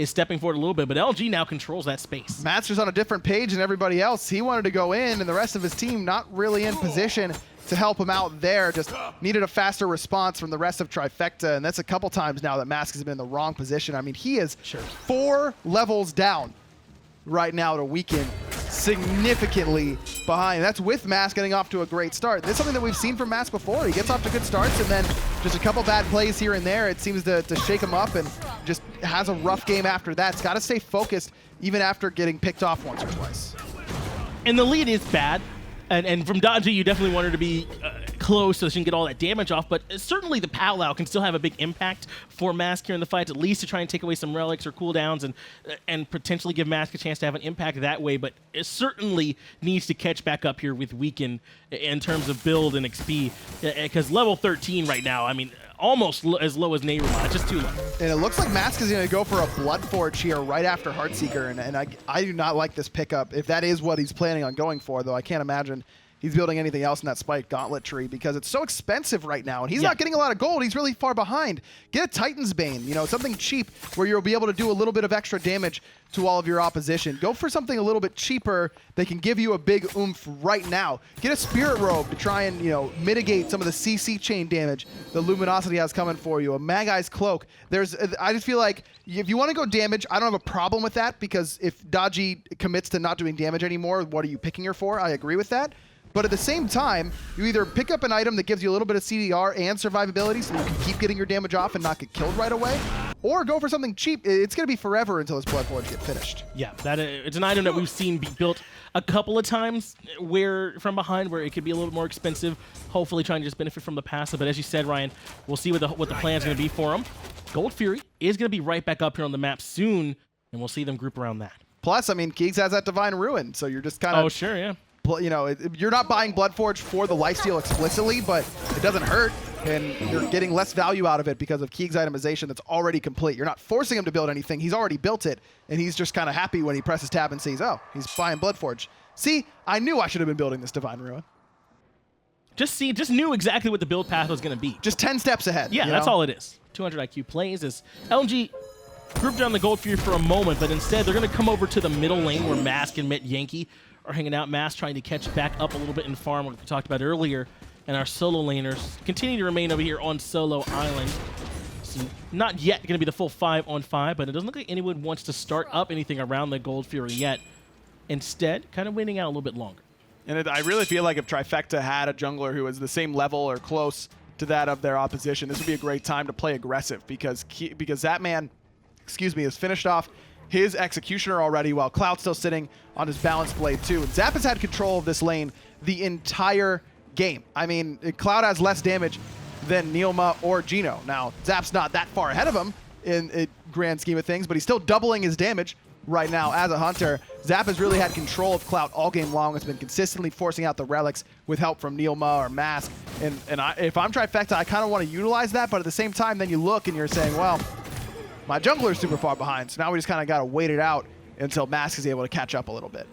is stepping forward a little bit, but LG now controls that space.
Master's on a different page than everybody else. He wanted to go in, and the rest of his team not really in position to help him out there. Just needed a faster response from the rest of Trifecta, and that's a couple times now that Mask has been in the wrong position. I mean, he is 4 levels down right now to weaken, significantly behind. That's with Mask getting off to a great start. This is something that we've seen from Mask before. He gets off to good starts, and then just a couple bad plays here and there. It seems to shake him up and just has a rough game after that. It's got to stay focused even after getting picked off once or twice.
And the lead is bad. And from Dodgy, you definitely want her to be close so she can get all that damage off, but certainly the powwow can still have a big impact for Mask here in the fight, at least to try and take away some relics or cooldowns and potentially give Mask a chance to have an impact that way, but it certainly needs to catch back up here with Weaken in terms of build and XP, because level 13 right now, I mean, almost as low as NeiruMah, just too low.
And it looks like Mask is going to go for a Bloodforge here right after Heartseeker, and I do not like this pickup. If that is what he's planning on going for, though, I can't imagine he's building anything else in that Spike Gauntlet tree because it's so expensive right now, and he's not getting a lot of gold. He's really far behind. Get a Titan's Bane, you know, something cheap where you'll be able to do a little bit of extra damage to all of your opposition. Go for something a little bit cheaper that can give you a big oomph right now. Get a Spirit Robe to try and, you know, mitigate some of the CC chain damage the Luminosity has coming for you. A Magai's Cloak. I just feel like if you want to go damage, I don't have a problem with that because if Dodgy commits to not doing damage anymore, what are you picking her for? I agree with that. But at the same time, you either pick up an item that gives you a little bit of CDR and survivability so you can keep getting your damage off and not get killed right away, or go for something cheap. It's going to be forever until this Bloodforge gets finished.
Yeah, it's an item that we've seen be built a couple of times from behind where it could be a little more expensive, hopefully trying to just benefit from the passive. But as you said, Ryan, we'll see what the plan's going to be for him. Gold Fury is going to be right back up here on the map soon, and we'll see them group around that.
Plus, I mean, Keegs has that Divine Ruin, so you're just kind of...
Oh, sure, yeah.
You know, you're not buying Bloodforge for the lifesteal explicitly, but it doesn't hurt, and you're getting less value out of it because of Keegs' itemization that's already complete. You're not forcing him to build anything. He's already built it, and he's just kind of happy when he presses tab and sees, oh, he's buying Bloodforge. See, I knew I should have been building this Divine Ruin.
Just knew exactly what the build path was going to be.
Just 10 steps ahead.
Yeah, that's all it is. 200 IQ plays as LG grouped down the Gold Fury for a moment, but instead they're going to come over to the middle lane where Mask and Metyankey are hanging out. Mask trying to catch back up a little bit in farm, like we talked about earlier, and our solo laners continue to remain over here on Solo Island. So not yet going to be the full 5-on-5, but it doesn't look like anyone wants to start up anything around the Gold Fury yet. Instead, kind of waiting out a little bit longer.
And I really feel like if Trifecta had a jungler who was the same level or close to that of their opposition, this would be a great time to play aggressive because Zapman, has finished off his Executioner already while Clout's still sitting on his Balance Blade too. And Zap has had control of this lane the entire game. I mean, Clout has less damage than NeiruMah or Geno. Now, Zap's not that far ahead of him in grand scheme of things, but he's still doubling his damage right now as a hunter. Zap has really had control of Clout all game long. It's been consistently forcing out the relics with help from NeiruMah or Mask. And if I'm Trifecta, I kind of want to utilize that, but at the same time, then you look and you're saying, well, my jungler's super far behind, so now we just kind of got to wait it out until Mask is able to catch up a little bit.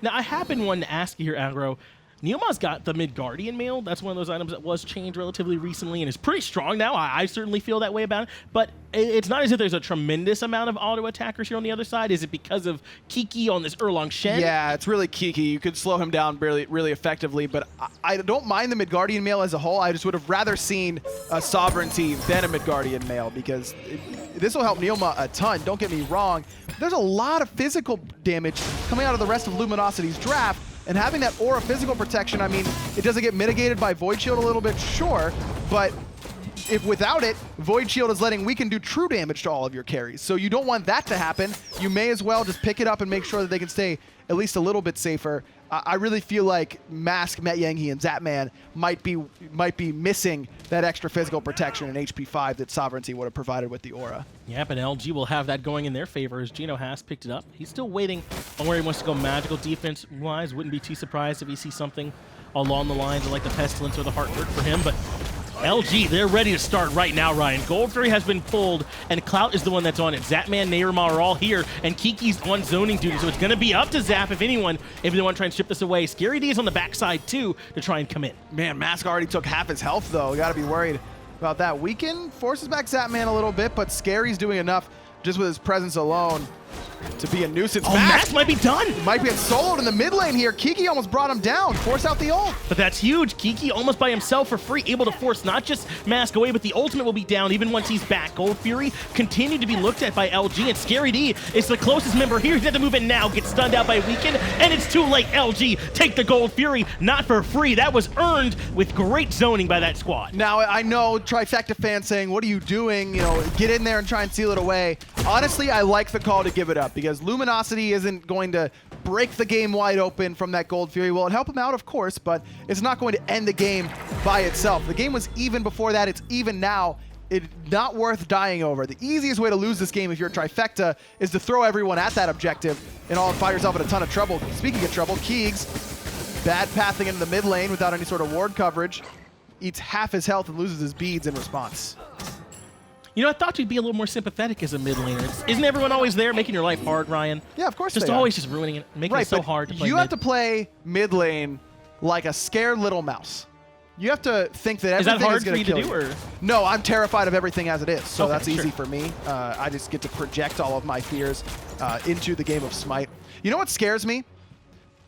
Now, I have been wanting to ask you here, Aggro. NeiruMah's got the Midgardian mail. That's one of those items that was changed relatively recently and is pretty strong now. I certainly feel that way about it. But it's not as if there's a tremendous amount of auto attackers here on the other side. Is it because of Kiki on this Erlang Shen?
Yeah, it's really Kiki. You could slow him down really effectively, but I don't mind the Midgardian mail as a whole. I just would have rather seen a Sovereignty than a Midgardian mail because this will help NeiruMah a ton. Don't get me wrong. There's a lot of physical damage coming out of the rest of Luminosity's draft. And having that aura physical protection, I mean, it doesn't get mitigated by Void Shield a little bit, sure, but if without it, Void Shield is letting Weaken do true damage to all of your carries. So you don't want that to happen. You may as well just pick it up and make sure that they can stay at least a little bit safer. I really feel like Mask, Metyankey, and Zapman might be missing that extra physical protection in HP 5 that Sovereignty would have provided with the aura.
Yep, and LG will have that going in their favor as Geno has picked it up. He's still waiting on where he wants to go magical defense-wise. Wouldn't be too surprised if he sees something along the lines of like the Pestilence or the Heartbreak for him, but LG, they're ready to start right now, Ryan. Gold Fury has been pulled, and Clout is the one that's on it. Zapman, NeiruMah are all here, and Kiki's on zoning duty, so it's going to be up to Zap, if anyone, if they want to try and strip this away. Scary D is on the backside, too, to try and come in.
Man, Mask already took half his health, though. We got to be worried about that. Weaken forces back Zapman a little bit, but Scary's doing enough just with his presence alone to be a nuisance.
Oh, Mask might be done.
Might be soloed in the mid lane here. Kiki almost brought him down, force out the ult.
But that's huge. Kiki almost by himself for free, able to force not just Mask away, but the ultimate will be down even once he's back. Gold Fury continued to be looked at by LG, and Scary D is the closest member here. He's got to move in now, get stunned out by Weekend, and it's too late. LG take the Gold Fury, not for free. That was earned with great zoning by that squad.
Now, I know Trifecta fans saying, what are you doing? You know, get in there and try and seal it away. Honestly, I like the call to give it up because Luminosity isn't going to break the game wide open from that Gold Fury. Well, it help him out, of course, but it's not going to end the game by itself. The game was even before that. It's even now. It's not worth dying over. The easiest way to lose this game if you're Trifecta is to throw everyone at that objective and all find yourself in a ton of trouble. Speaking of trouble, Keegs, bad pathing into the mid lane without any sort of ward coverage, eats half his health and loses his beads in response.
You know, I thought you'd be a little more sympathetic as a mid laner. Isn't everyone always there making your life hard, Ryan?
Yeah, of course
just
they
always
are.
just ruining it, making it so hard to play
you
mid.
have to play mid lane like a scared little mouse. You have to think that everything
is that hard
going
for you to do, or?
No, I'm terrified of everything as it is, so
Okay,
that's
sure.
easy for me. I just get to project all of my fears into the game of Smite. You know what scares me?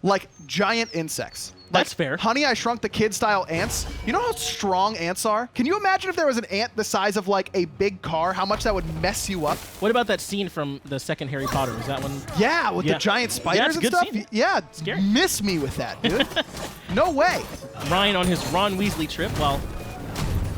Like giant insects.
That's fair.
Honey, I Shrunk the Kid style ants. You know how strong ants are? Can you imagine if there was an ant the size of like a big car, how much that would mess you up?
What about that scene from the second Harry Potter? Is that one?
Yeah, with the giant spiders and
good
stuff.
scene.
Yeah,
Scary.
miss me with that, dude. No way.
Ryan on his Ron Weasley trip while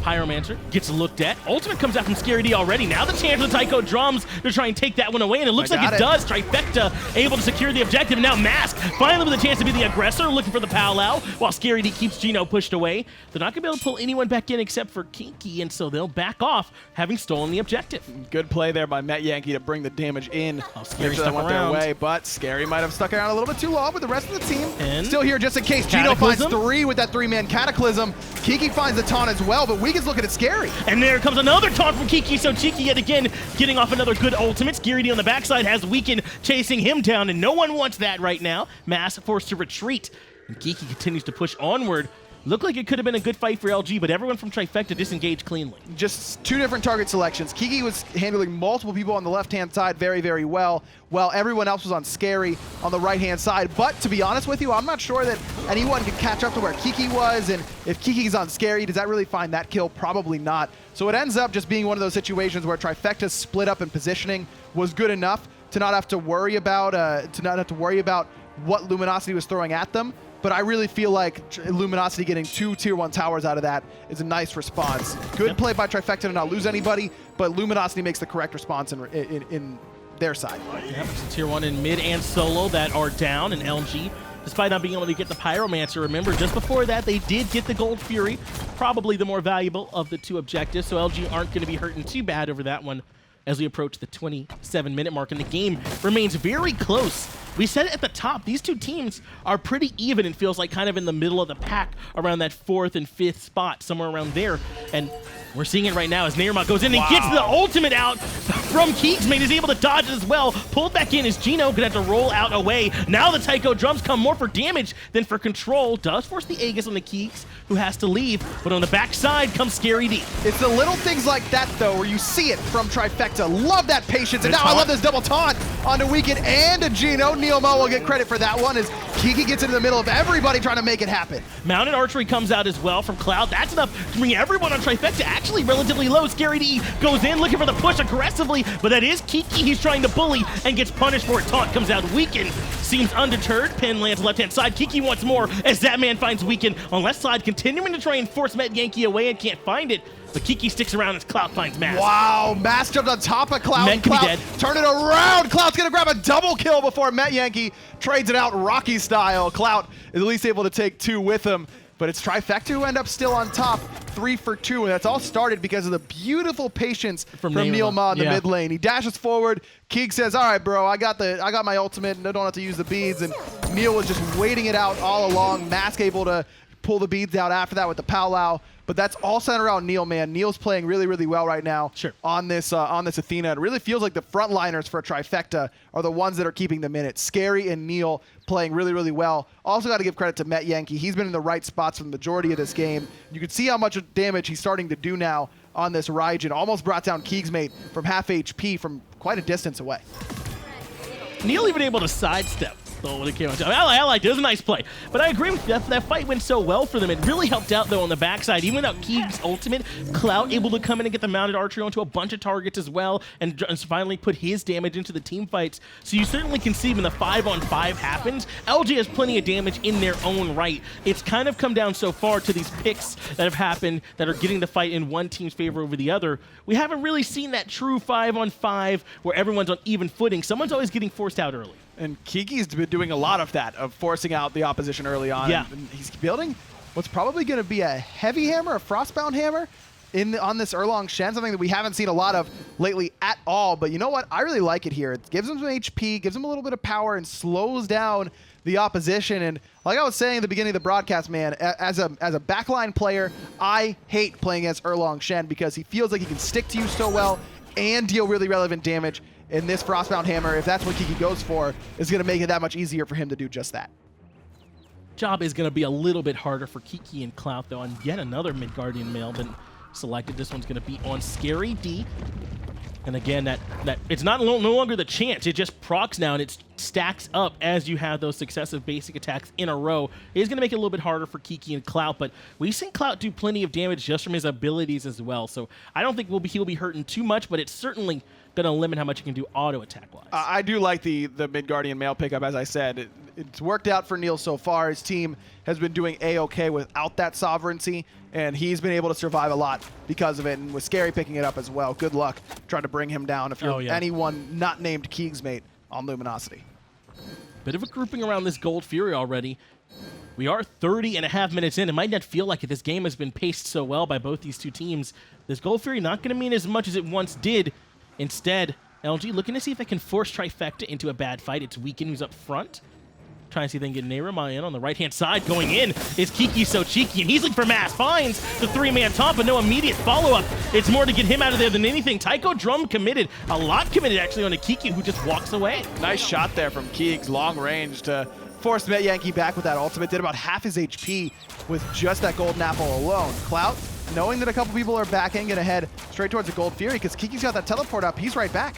Pyromancer gets looked at. Ultimate comes out from Scary D already. Now the chance for the Taiko drums to try and take that one away, and it looks like it does. Trifecta able to secure the objective, and now Mask finally with a chance to be the aggressor, looking for the powwow, while Scary D keeps Geno pushed away. They're not going to be able to pull anyone back in except for Kiki, and so they'll back off, having stolen the objective.
Good play there by Metyankey to bring the damage in.
Scary
Sure
stuck
went
around.
their way, but Scary might have stuck around a little bit too long with the rest of the team.
And
still here just in case. Geno finds
Cataclysm.
3 with that 3-man Cataclysm. Kiki finds the taunt as well, but Weegan's looking at Scary.
And there comes another taunt from KikiSoCheeky yet again, getting off another good ultimate. Scary D on the backside has Weekend chasing him down, and no one wants that right now. Mask forced to retreat, and Kiki continues to push onward. Looked like it could have been a good fight for LG, but everyone from Trifecta disengaged cleanly.
Just 2 different target selections. Kiki was handling multiple people on the left-hand side very, very well, while everyone else was on Scary on the right-hand side. But to be honest with you, I'm not sure that anyone could catch up to where Kiki was, and if Kiki's on Scary, does that really find that kill? Probably not. So it ends up just being one of those situations where Trifecta's split up in positioning was good enough to not have to worry about what Luminosity was throwing at them. But I really feel like Luminosity getting 2 Tier 1 towers out of that is a nice response. Good play by Trifecta to not lose anybody, but Luminosity makes the correct response in their side.
Yep, some Tier 1 in mid and solo that are down, and LG, despite not being able to get the Pyromancer, remember, just before that, they did get the Gold Fury, probably the more valuable of the 2 objectives, so LG aren't going to be hurting too bad over that one as we approach the 27-minute mark, and the game remains very close. We said it at the top, these 2 teams are pretty even and feels like kind of in the middle of the pack around that 4th and 5th spot, somewhere around there. And we're seeing it right now as NeiruMah goes in and gets the ultimate out from keegsmate. Is able to dodge it as well. Pulled back in is Geno, gonna have to roll out away. Now the Taiko drums come more for damage than for control. Does force the Aegis on the Keeks, who has to leave. But on the backside comes Scary D.
It's the little things like that, though, where you see it from Trifecta. Love that patience. And now I love this double taunt onto Weekend and a Geno. NeiruMah will get credit for that one as Kiki gets into the middle of everybody trying to make it happen.
Mounted archery comes out as well from Clout. That's enough to bring everyone on Trifecta actually relatively low. Scary D goes in looking for the push aggressively, but that is Kiki he's trying to bully and gets punished for it. Taunt comes out. Weekend seems undeterred. Pin lands left-hand side. Kiki wants more as Zapman finds Weekend on left side, continuing to try and force Metyankey away and can't find it. But Kiki sticks around as Clout finds Mask.
Wow, Mask jumped on top of Clout.
Met could be dead.
Turn it around. Clout's going to grab a double kill before Metyankey trades it out Rocky style. Clout is at least able to take 2 with him. But it's Trifecta who end up still on top, 3 for 2, and that's all started because of the beautiful patience from NeiruMah in the mid lane. He dashes forward. Keeg says, "All right, bro, I got my ultimate, and I don't have to use the beads." And Neil was just waiting it out all along. Mask able to pull the beads out after that with the powwow. But that's all centered around Neil, man. Neil's playing really, really well right now on this Athena. It really feels like the frontliners for Trifecta are the ones that are keeping them in it. Scary and Neil playing really, really well. Also got to give credit to Metyankey. He's been in the right spots for the majority of this game. You can see how much damage he's starting to do now on this Raijin. Almost brought down keegsmate from half HP from quite a distance away.
Neil even able to sidestep. Though when it came out, I liked it. It was a nice play. But I agree with you. That fight went so well for them. It really helped out, though, on the backside. Even without Keeg's ultimate, Clout able to come in and get the mounted archery onto a bunch of targets as well, and finally put his damage into the team fights. So you certainly can see when the 5-on-5 happens, LG has plenty of damage in their own right. It's kind of come down so far to these picks that have happened that are getting the fight in one team's favor over the other. We haven't really seen that true 5-on-5 where everyone's on even footing. Someone's always getting forced out early.
And Kiki's been doing a lot of that, of forcing out the opposition early on.
Yeah.
And he's building what's probably going to be a heavy hammer, a frostbound hammer on this Erlong Shen, something that we haven't seen a lot of lately at all. But you know what? I really like it here. It gives him some HP, gives him a little bit of power, and slows down the opposition. And like I was saying at the beginning of the broadcast, man, as a backline player, I hate playing against Erlong Shen because he feels like he can stick to you so well and deal really relevant damage. And this Frostbound Hammer, if that's what Kiki goes for, is going to make it that much easier for him to do just that.
Job is going to be a little bit harder for Kiki and Clout, though, on yet another mid-guardian male been selected. This one's going to be on Scary D. And again, that it's no longer the chance. It just procs now, and it stacks up as you have those successive basic attacks in a row. It is going to make it a little bit harder for Kiki and Clout, but we've seen Clout do plenty of damage just from his abilities as well. So I don't think he'll be hurting too much, but it's certainly going to limit how much he can do auto attack-wise.
I do like the mid-guardian male pickup, as I said. It's worked out for Neil so far. His team has been doing A-okay without that sovereignty, and he's been able to survive a lot because of it, and with Scary picking it up as well. Good luck trying to bring him down if you're anyone not named keegsmate on Luminosity.
Bit of a grouping around this Gold Fury already. We are 30.5 minutes in. It might not feel like it. This game has been paced so well by both these two teams. This Gold Fury not going to mean as much as it once did. Instead, LG looking to see if they can force Trifecta into a bad fight. It's Weekend who's up front. Trying to see if they can get NeiruMah in on the right-hand side. Going in is KikiSoCheeky, and he's looking for Mass. Finds the three-man taunt, but no immediate follow-up. It's more to get him out of there than anything. Tycho Drum committed. A lot committed, actually, on a Kiki, who just walks away.
Nice shot there from Keegs, long range to force Metyankey back with that ultimate. Did about half his HP with just that golden apple alone. Clout, knowing that a couple people are backing, gonna head straight towards the Gold Fury because Kiki's got that teleport up. He's right back.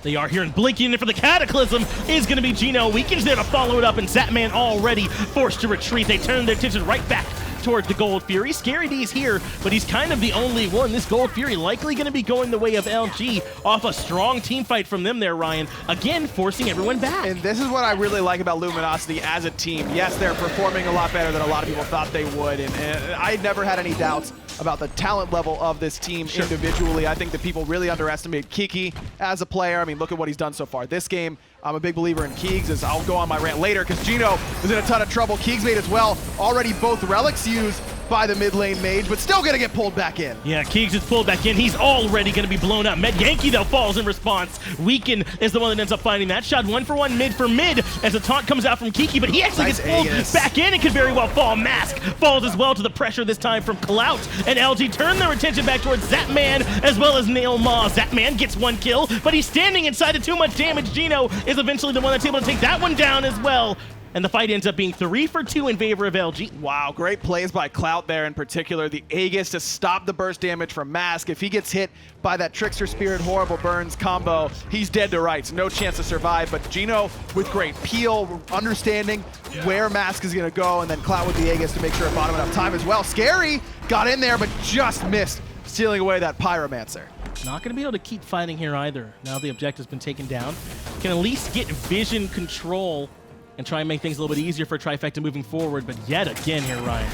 They are here and blinking in for the Cataclysm is going to be Geno. Weekend's there to follow it up, and Zapman already forced to retreat. They turn their attention right back towards the Gold Fury. Scary D's here, but he's kind of the only one. This Gold Fury likely going to be going the way of LG off a strong team fight from them there, Ryan. Again, forcing everyone back.
And this is what I really like about Luminosity as a team. Yes, they're performing a lot better than a lot of people thought they would, and I never had any doubts about the talent level of this team individually. I think that people really underestimate Kiki as a player. I mean, look at what he's done so far this game. I'm a big believer in Keegs, as I'll go on my rant later, because Geno is in a ton of trouble. keegsmate as well. Already both relics used by the mid lane mage, but still gonna get pulled back in.
Yeah, Keegs is pulled back in. He's already gonna be blown up. Metyankey, though, falls in response. Weekend is the one that ends up finding that shot. 1-for-1 mid for mid as a taunt comes out from Kiki, but he actually gets pulled back in and could very well fall. Mask falls as well to the pressure this time from Clout, and LG turn their attention back towards Zapman as well as NeiruMah. Zapman gets one kill, but he's standing inside of too much damage. Geno is eventually the one that's able to take that one down as well. And the fight ends up being 3-for-2 in favor of LG.
Wow, great plays by Clout there in particular. The Aegis to stop the burst damage from Mask. If he gets hit by that Trickster Spirit Horrible Burns combo, he's dead to rights. No chance to survive. But Geno with great peel, understanding where Mask is going to go, and then Clout with the Aegis to make sure it bought him enough time as well. Scary got in there, but just missed, stealing away that Pyromancer.
Not going to be able to keep fighting here either. Now the objective's been taken down. Can at least get vision control and try and make things a little bit easier for Trifecta moving forward, but yet again here, Ryan,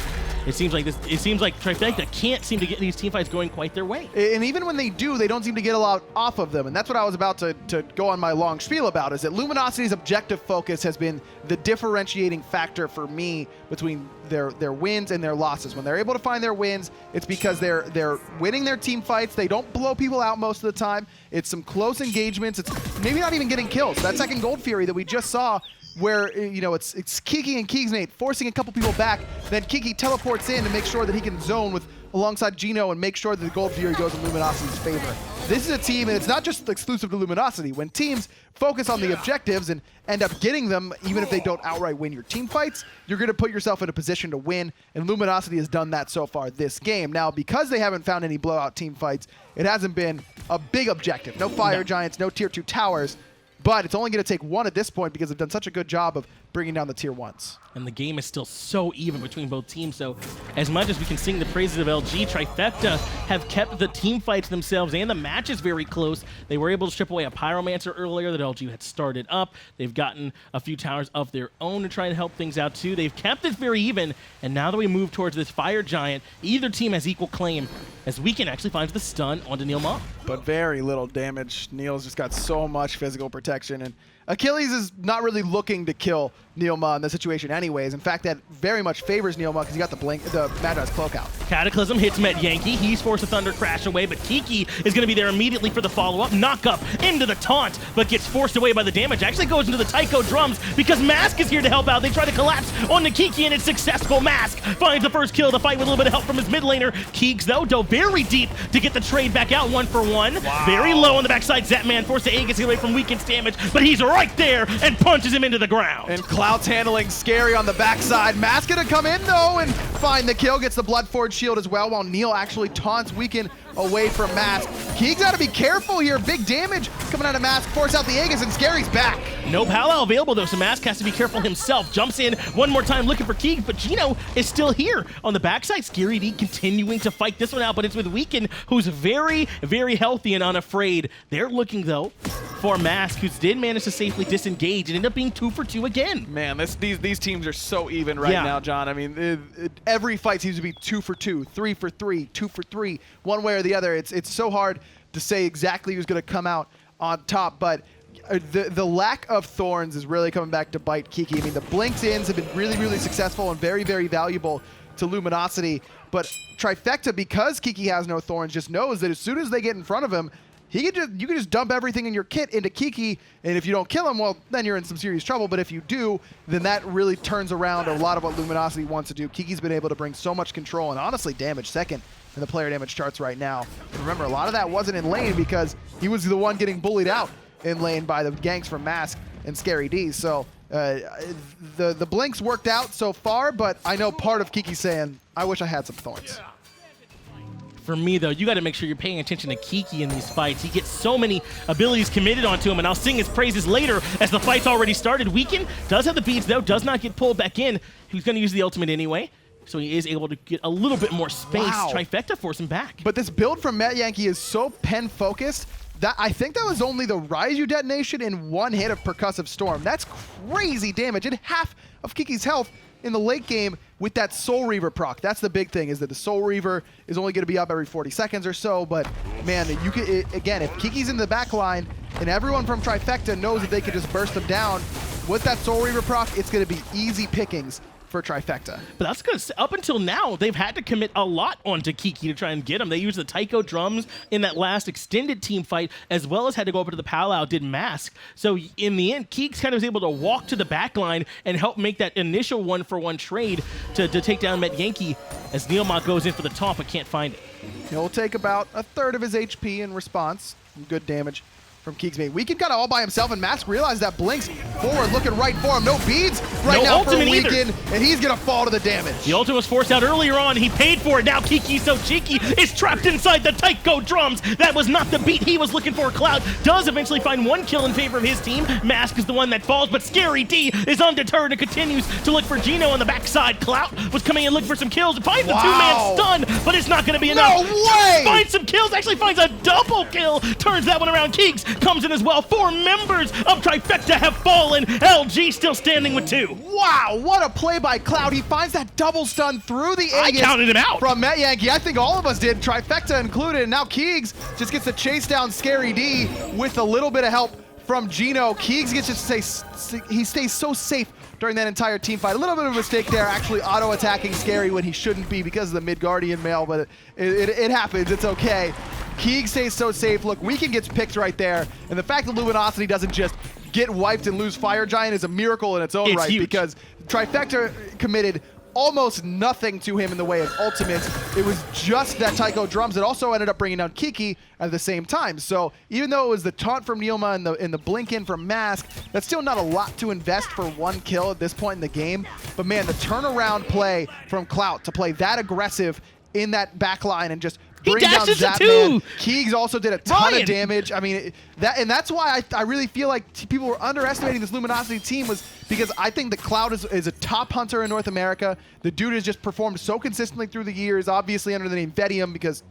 it seems like Trifecta can't seem to get these teamfights going quite their way.
And even when they do, they don't seem to get a lot off of them. And that's what I was about to go on my long spiel about, is that Luminosity's objective focus has been the differentiating factor for me between their wins and their losses. When they're able to find their wins, it's because they're winning their team fights. They don't blow people out most of the time. It's some close engagements. It's maybe not even getting kills. That second Gold Fury that we just saw, where, you know, it's Kiki and keegsmate forcing a couple people back. Then Kiki teleports in to make sure that he can zone with alongside Geno and make sure that the Gold Fury goes in Luminosity's favor. This is a team, and it's not just exclusive to Luminosity. When teams focus on the objectives and end up getting them, even if they don't outright win your team fights, you're going to put yourself in a position to win, and Luminosity has done that so far this game. Now, because they haven't found any blowout team fights, it hasn't been a big objective. No Fire Giants, no Tier 2 towers, but it's only going to take one at this point because they've done such a good job of bringing down the Tier 1s.
And the game is still so even between both teams, so as much as we can sing the praises of LG, Trifecta have kept the team fights themselves and the matches very close. They were able to strip away a Pyromancer earlier that LG had started up. They've gotten a few towers of their own to try and help things out too. They've kept it very even, and now that we move towards this Fire Giant, either team has equal claim, as Weekend actually finds the stun onto NeiruMah.
But very little damage. Neil's just got so much physical protection, and Achilles is not really looking to kill NeiruMah in this situation anyways. In fact, that very much favors NeiruMah because he got the Magi's Cloak out.
Cataclysm hits Metyankey. He's forced to Thunder Crash away, but Kiki is going to be there immediately for the follow-up. Knock up into the taunt, but gets forced away by the damage. Actually goes into the Taiko drums because Mask is here to help out. They try to collapse onto Kiki, and it's successful. Mask finds the first kill to fight with a little bit of help from his mid laner. Keegs, though, dove very deep to get the trade back out 1-for-1. Wow. Very low on the backside. Zapman forced to Aegis away from Weekend's damage, but he's right there and punches him into the ground.
And Clout's handling Scary on the backside. Mask gonna come in though and find the kill, gets the Bloodforge shield as well, while Neil actually taunts Weekend away from Mask. Keegs gotta be careful here. Big damage coming out of Mask. Force out the Aegis, and Scary's back.
No Palo available though, so Mask has to be careful himself. Jumps in one more time looking for Keegs, but Geno is still here. On the backside, Scary D continuing to fight this one out, but it's with Weekend, who's very, very healthy and unafraid. They're looking though for Mask, who did manage to safely disengage and end up being 2-for-2 again.
Man, these teams are so even right now, John. I mean, every fight seems to be 2-for-2, 3-for-3, 2-for-3, one way or the other. It's so hard to say exactly who's going to come out on top, but the lack of thorns is really coming back to bite Kiki. I mean, the Blinks-ins have been really, really successful and very, very valuable to Luminosity, but Trifecta, because Kiki has no thorns, just knows that as soon as they get in front of him, you can just dump everything in your kit into Kiki, and if you don't kill him, well, then you're in some serious trouble. But if you do, then that really turns around a lot of what Luminosity wants to do. Kiki's been able to bring so much control and honestly damage second in the player damage charts right now. But remember, a lot of that wasn't in lane because he was the one getting bullied out in lane by the ganks from Mask and Scary D. So the blinks worked out so far, but I know part of Kiki's saying, I wish I had some thorns.
For me, though, you got to make sure you're paying attention to Kiki in these fights. He gets so many abilities committed onto him, and I'll sing his praises later as the fight's already started. Weekend does have the beads, though, does not get pulled back in. He's going to use the ultimate anyway, so he is able to get a little bit more space. Wow. Trifecta force him back.
But this build from Metyankey is so pen-focused that I think that was only the Raizu detonation in one hit of Percussive Storm. That's crazy damage, and half of Kiki's health in the late game with that Soul Reaver proc. That's the big thing, is that the Soul Reaver is only going to be up every 40 seconds or so, but man, you can, again, if Kiki's in the back line and everyone from Trifecta knows that they can just burst them down, with that Soul Reaver proc, it's going to be easy pickings for Trifecta.
But that's good. Up until now, they've had to commit a lot onto Kiki to try and get him. They used the Taiko drums in that last extended team fight, as well as had to go over to the Palau, did Mask. So in the end, Keeks kind of was able to walk to the back line and help make that initial 1-for-1 trade to take down Metyankey, as NeiruMah goes in for the taunt but can't find it.
He'll take about a third of his HP in response. Good damage from keegsmate. Weekend got it all by himself, and Mask realized that Blinks forward, looking right for him. No beads right now for Weekend, and he's gonna fall to the damage.
The ultimate was forced out earlier on. He paid for it. Now KikiSoCheeky is trapped inside the Taiko drums. That was not the beat he was looking for. Clout does eventually find one kill in favor of his team. Mask is the one that falls, but Scary D is undeterred and continues to look for Geno on the backside. Clout was coming in looking for some kills. Finds the two-man stun, but it's not gonna be enough.
No way!
Finds some kills, actually finds a double kill. Turns that one around. Keeks comes in as well. 4 members of Trifecta have fallen. LG still standing with 2.
Wow, what a play by Clout. He finds that double stun through the Aegis.
I counted him out.
From Metyankey. I think all of us did, Trifecta included. And now Keegs just gets to chase down Scary D with a little bit of help from Geno. Keegs gets to say he stays so safe during that entire team fight. A little bit of a mistake there, actually auto-attacking Scary when he shouldn't be because of the Midgardian mail, but it happens. It's okay. Keegs stays so safe. Look, Weekend gets picked right there, and the fact that Luminosity doesn't just get wiped and lose Fire Giant is a miracle in its own right,
huge.
because Trifecta committed almost nothing to him in the way of ultimates. It was just that Taiko drums that also ended up bringing down Kiki at the same time. So even though it was the taunt from NeiruMah and the blink in from Mask, that's still not a lot to invest for one kill at this point in the game. But man, the turnaround play from Clout to play that aggressive in that back line and just bring down Zapman. Keegs also did a ton of damage. I mean, that's why I really feel like people were underestimating this Luminosity team, was because I think that Clout is a top hunter in North America. The dude has just performed so consistently through the years, obviously under the name Vedium, because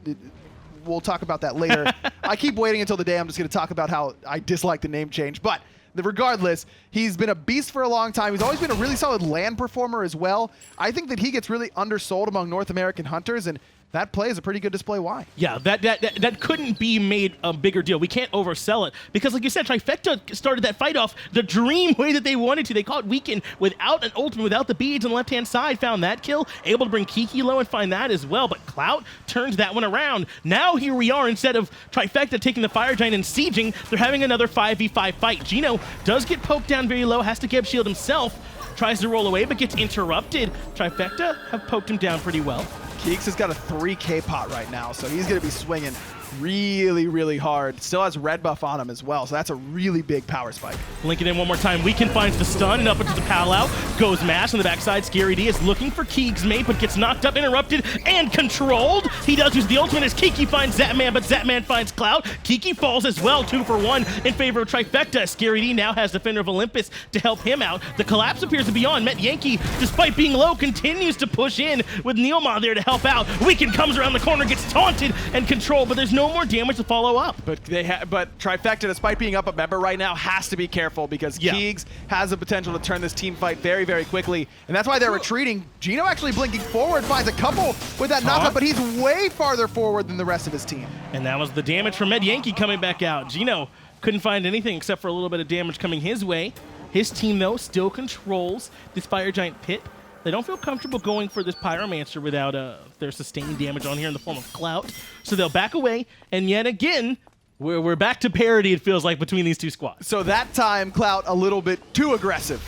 we'll talk about that later. I keep waiting until the day I'm just going to talk about how I dislike the name change. But regardless, he's been a beast for a long time. He's always been a really solid land performer as well. I think that he gets really undersold among North American hunters, and that play is a pretty good display why.
Yeah, that couldn't be made a bigger deal. We can't oversell it because, like you said, Trifecta started that fight off the dream way that they wanted to. They caught Weekend without an ultimate, without the beads on the left-hand side, found that kill, able to bring Kiki low and find that as well, but Clout turns that one around. Now here we are, instead of Trifecta taking the Fire Giant and sieging, they're having another 5v5 fight. Geno does get poked down very low, has to get shield himself, tries to roll away, but gets interrupted. Trifecta have poked him down pretty well.
Keeks has got a 3K pot right now, so he's going to be swinging really, really hard. Still has red buff on him as well, so that's a really big power spike.
Link it in one more time. Weekend finds the stun, and up into the pal-out goes Mass on the backside. Scary D is looking for keegsmate, but gets knocked up, interrupted, and controlled. He does use the ultimate as Kiki finds Zapman, but Zapman finds Clout. Kiki falls as well, 2 for 1 in favor of Trifecta. Scary D now has Defender of Olympus to help him out. The collapse appears to be on. Metyankey, despite being low, continues to push in with NeiruMah there to help out. Weekend comes around the corner, gets taunted and controlled, but there's no more damage to follow up.
But Trifecta, despite being up a member right now, has to be careful because Keegs has the potential to turn this team fight very, very quickly, and that's why they're retreating. Geno actually blinking forward, finds a couple with that knockup, but he's way farther forward than the rest of his team.
And that was the damage from Metyankey coming back out. Geno couldn't find anything except for a little bit of damage coming his way. His team, though, still controls this Fire Giant pit. They don't feel comfortable going for this Pyromancer without their sustained damage on here in the form of Clout. So they'll back away, and yet again, we're back to parity, it feels like, between these two squads.
So that time, Clout a little bit too aggressive.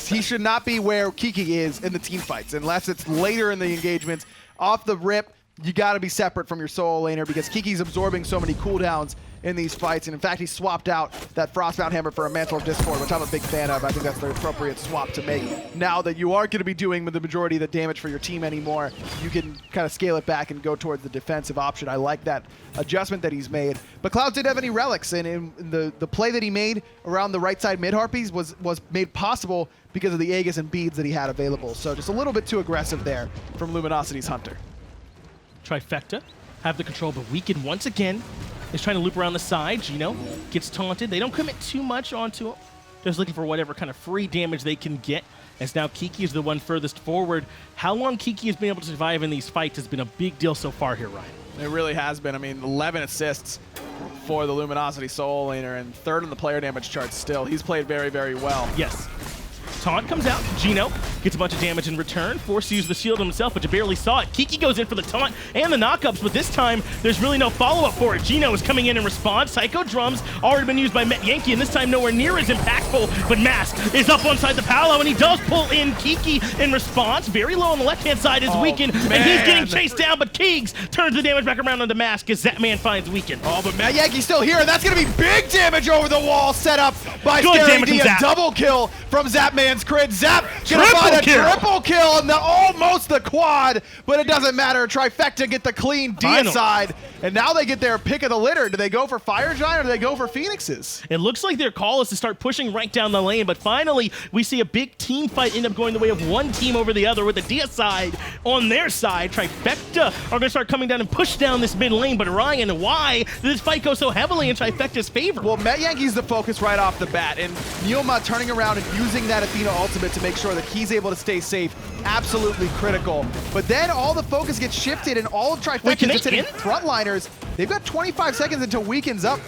He should not be where Kiki is in the team fights, unless it's later in the engagements. Off the rip, you got to be separate from your solo laner because Kiki's absorbing so many cooldowns in these fights, and in fact he swapped out that Frostbound Hammer for a Mantle of Discord, which I'm a big fan of. I think that's the appropriate swap to make. Now that you aren't going to be doing the majority of the damage for your team anymore, you can kind of scale it back and go towards the defensive option. I like that adjustment that he's made. But Clout didn't have any relics, and in the play that he made around the right side mid-harpies was made possible because of the Aegis and beads that he had available. So just a little bit too aggressive there from Luminosity's Hunter.
Trifecta have the control, but Weekend once again is trying to loop around the side. Geno gets taunted. They don't commit too much onto him. Just looking for whatever kind of free damage they can get, as now Kiki is the one furthest forward. How long Kiki has been able to survive in these fights has been a big deal so far here, Ryan.
It really has been. I mean, 11 assists for the Luminosity solo laner, and 3rd on the player damage chart still. He's played very, very well.
Yes. Taunt comes out. Geno gets a bunch of damage in return. Forced to use the shield himself, but you barely saw it. Kiki goes in for the taunt and the knockups, but this time there's really no follow-up for it. Geno is coming in response. Psycho Drums already been used by Metyankey, and this time nowhere near as impactful, but Mask is up on side the Paolo, and he does pull in Kiki in response. Very low on the left-hand side is Weekend, and he's getting chased down, but Keegs turns the damage back around onto Mask as Zapman finds Weekend.
Oh, but Metyankey's still here, and that's going to be big damage over the wall set up by Scary D. A double kill from Zapman's crit. Zap gonna find a triple kill and almost the quad, but it doesn't matter. Trifecta get the clean deicide, and now they get their pick of the litter. Do they go for Fire Giant or do they go for Phoenixes?
It looks like their call is to start pushing right down the lane, but finally we see a big team fight end up going the way of one team over the other with the deicide on their side. Trifecta are going to start coming down and push down this mid lane, but Ryan, why did this fight go so heavily in Trifecta's favor?
Well, Metyankey's the focus right off the bat, and NeiruMah turning around and using that Athena ultimate to make sure that he's able to stay safe absolutely critical. But then all the focus gets shifted, and all of Trifecta is hitting frontliners. They've got 25 seconds until Weekend's up.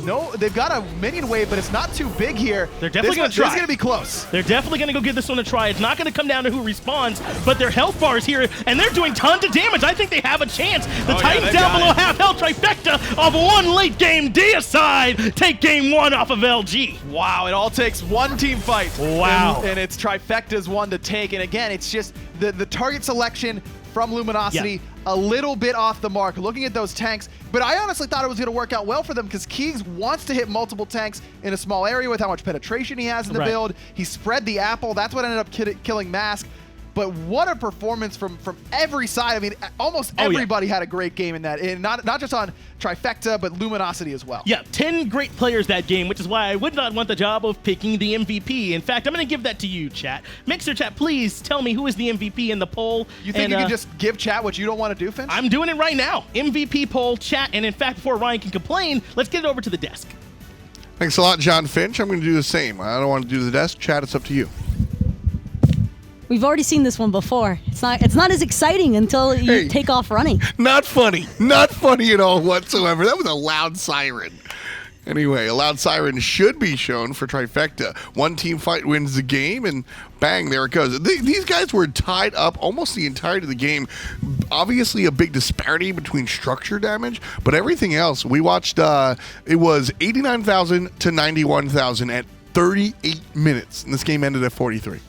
No, they've got a minion wave, but it's not too big here.
They're definitely going to try.
This is going to be close.
They're definitely going to go give this one a try. It's not going to come down to who responds, but their health bar is here, and they're doing tons of damage. I think they have a chance. The Titans down below half health. Trifecta of one late game deicide take game one off of LG.
Wow, it all takes one team fight.
Wow.
And it's Trifecta's one to take. And again, it's just the target selection from Luminosity, a little bit off the mark, looking at those tanks. But I honestly thought it was going to work out well for them because Keegs wants to hit multiple tanks in a small area with how much penetration he has in the build. He spread the apple. That's what ended up killing Mask. But what a performance from every side. I mean, almost everybody had a great game in that. And not just on Trifecta, but Luminosity as well.
Yeah, 10 great players that game, which is why I would not want the job of picking the MVP. In fact, I'm going to give that to you, chat. Mixer chat, please tell me who is the MVP in the poll.
You think you can just give chat what you don't want to do, Finch?
I'm doing it right now. MVP poll, chat. And in fact, before Ryan can complain, let's get it over to the desk.
Thanks a lot, John Finch. I'm going to do the same. I don't want to do the desk. Chat, it's up to you.
We've already seen this one before. It's not as exciting until you take off running.
Not funny. Not funny at all whatsoever. That was a loud siren. Anyway, a loud siren should be shown for Trifecta. One team fight wins the game, and bang, there it goes. These guys were tied up almost the entirety of the game. Obviously, a big disparity between structure damage, but everything else. We watched, it was 89,000 to 91,000 at 38 minutes, and this game ended at 43.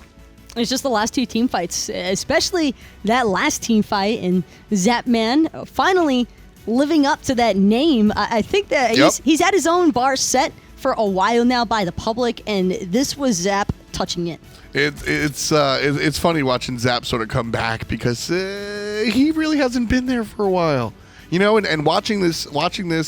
It's just the last two team fights, especially that last team fight, and Zapman finally living up to that name. I think that he's had his own bar set for a while now by the public, and this was Zap touching it.
It's funny watching Zap sort of come back because he really hasn't been there for a while. You know, and watching this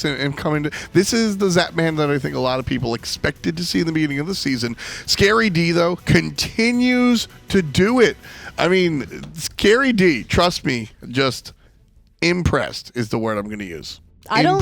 and coming to this is the Zapman that I think a lot of people expected to see in the beginning of the season. Scary D, though, continues to do it. I mean, Scary D, trust me, just impressed is the word I'm going to use. I don't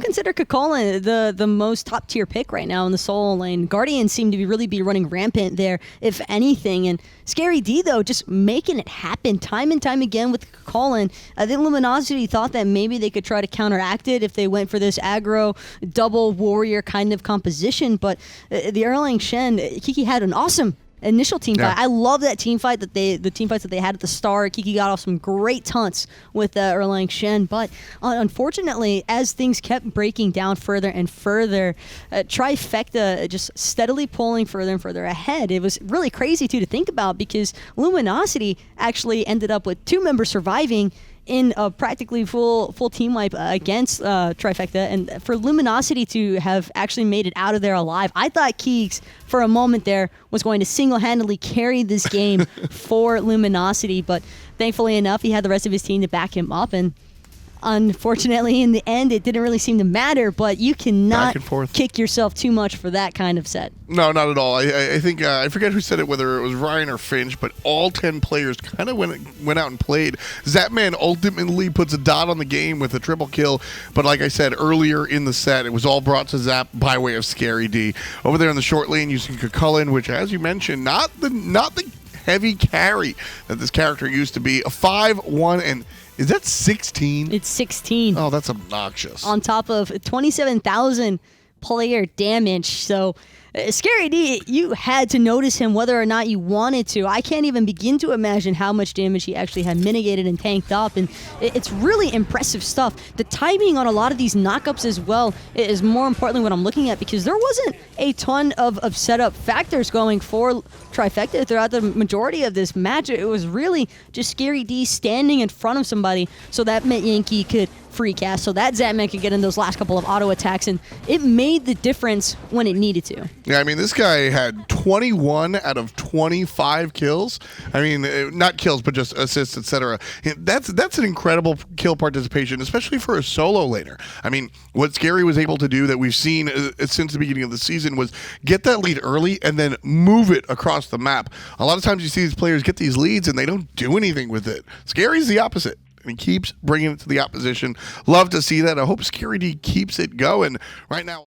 consider KikiSoCheeky the most top tier pick right now in the solo lane. Guardians seem to really be running rampant there, if anything. And Scary D, though, just making it happen time and time again with KikiSoCheeky. I think Luminosity thought that maybe they could try to counteract it if they went for this aggro double warrior kind of composition. But the Erlang Shen, Kiki had an awesome initial team fight. I love that team fight the team fights that they had at the start. Kiki got off some great taunts with Erlang Shen, but unfortunately, as things kept breaking down further and further, Trifecta just steadily pulling further and further ahead. It was really crazy too to think about because Luminosity actually ended up with 2 members surviving in a practically full team wipe against Trifecta, and for Luminosity to have actually made it out of there alive, I thought Keegs for a moment there was going to single-handedly carry this game for Luminosity, but thankfully enough, he had the rest of his team to back him up, and unfortunately, in the end, it didn't really seem to matter, but you cannot kick yourself too much for that kind of set.
No, not at all. I think, I forget who said it, whether it was Ryan or Finch, but all 10 players kind of went out and played. Zapman ultimately puts a dot on the game with a triple kill, but like I said earlier in the set, it was all brought to Zap by way of Scary D. Over there in the short lane using Chulainn, which, as you mentioned, not the heavy carry that this character used to be. A 5-1 and... Is that 16?
It's 16.
Oh, that's obnoxious.
On top of 27,000 player damage. So, Scary D, you had to notice him whether or not you wanted to. I can't even begin to imagine how much damage he actually had mitigated and tanked up. And it's really impressive stuff. The timing on a lot of these knockups as well is more importantly what I'm looking at, because there wasn't a ton of setup factors going for Trifecta throughout the majority of this match. It was really just Scary D standing in front of somebody so that Metyankey could free cast, so that Zapman could get in those last couple of auto attacks, and it made the difference when it needed to.
Yeah, I mean, this guy had 21 out of 25 kills. I mean, not kills, but just assists, etc. That's an incredible kill participation, especially for a solo laner. I mean, what Scary was able to do that we've seen since the beginning of the season was get that lead early and then move it across the map. A lot of times you see these players get these leads and they don't do anything with it. Scary's the opposite. And he keeps bringing it to the opposition. Love to see that. I hope Scary D keeps it going right now.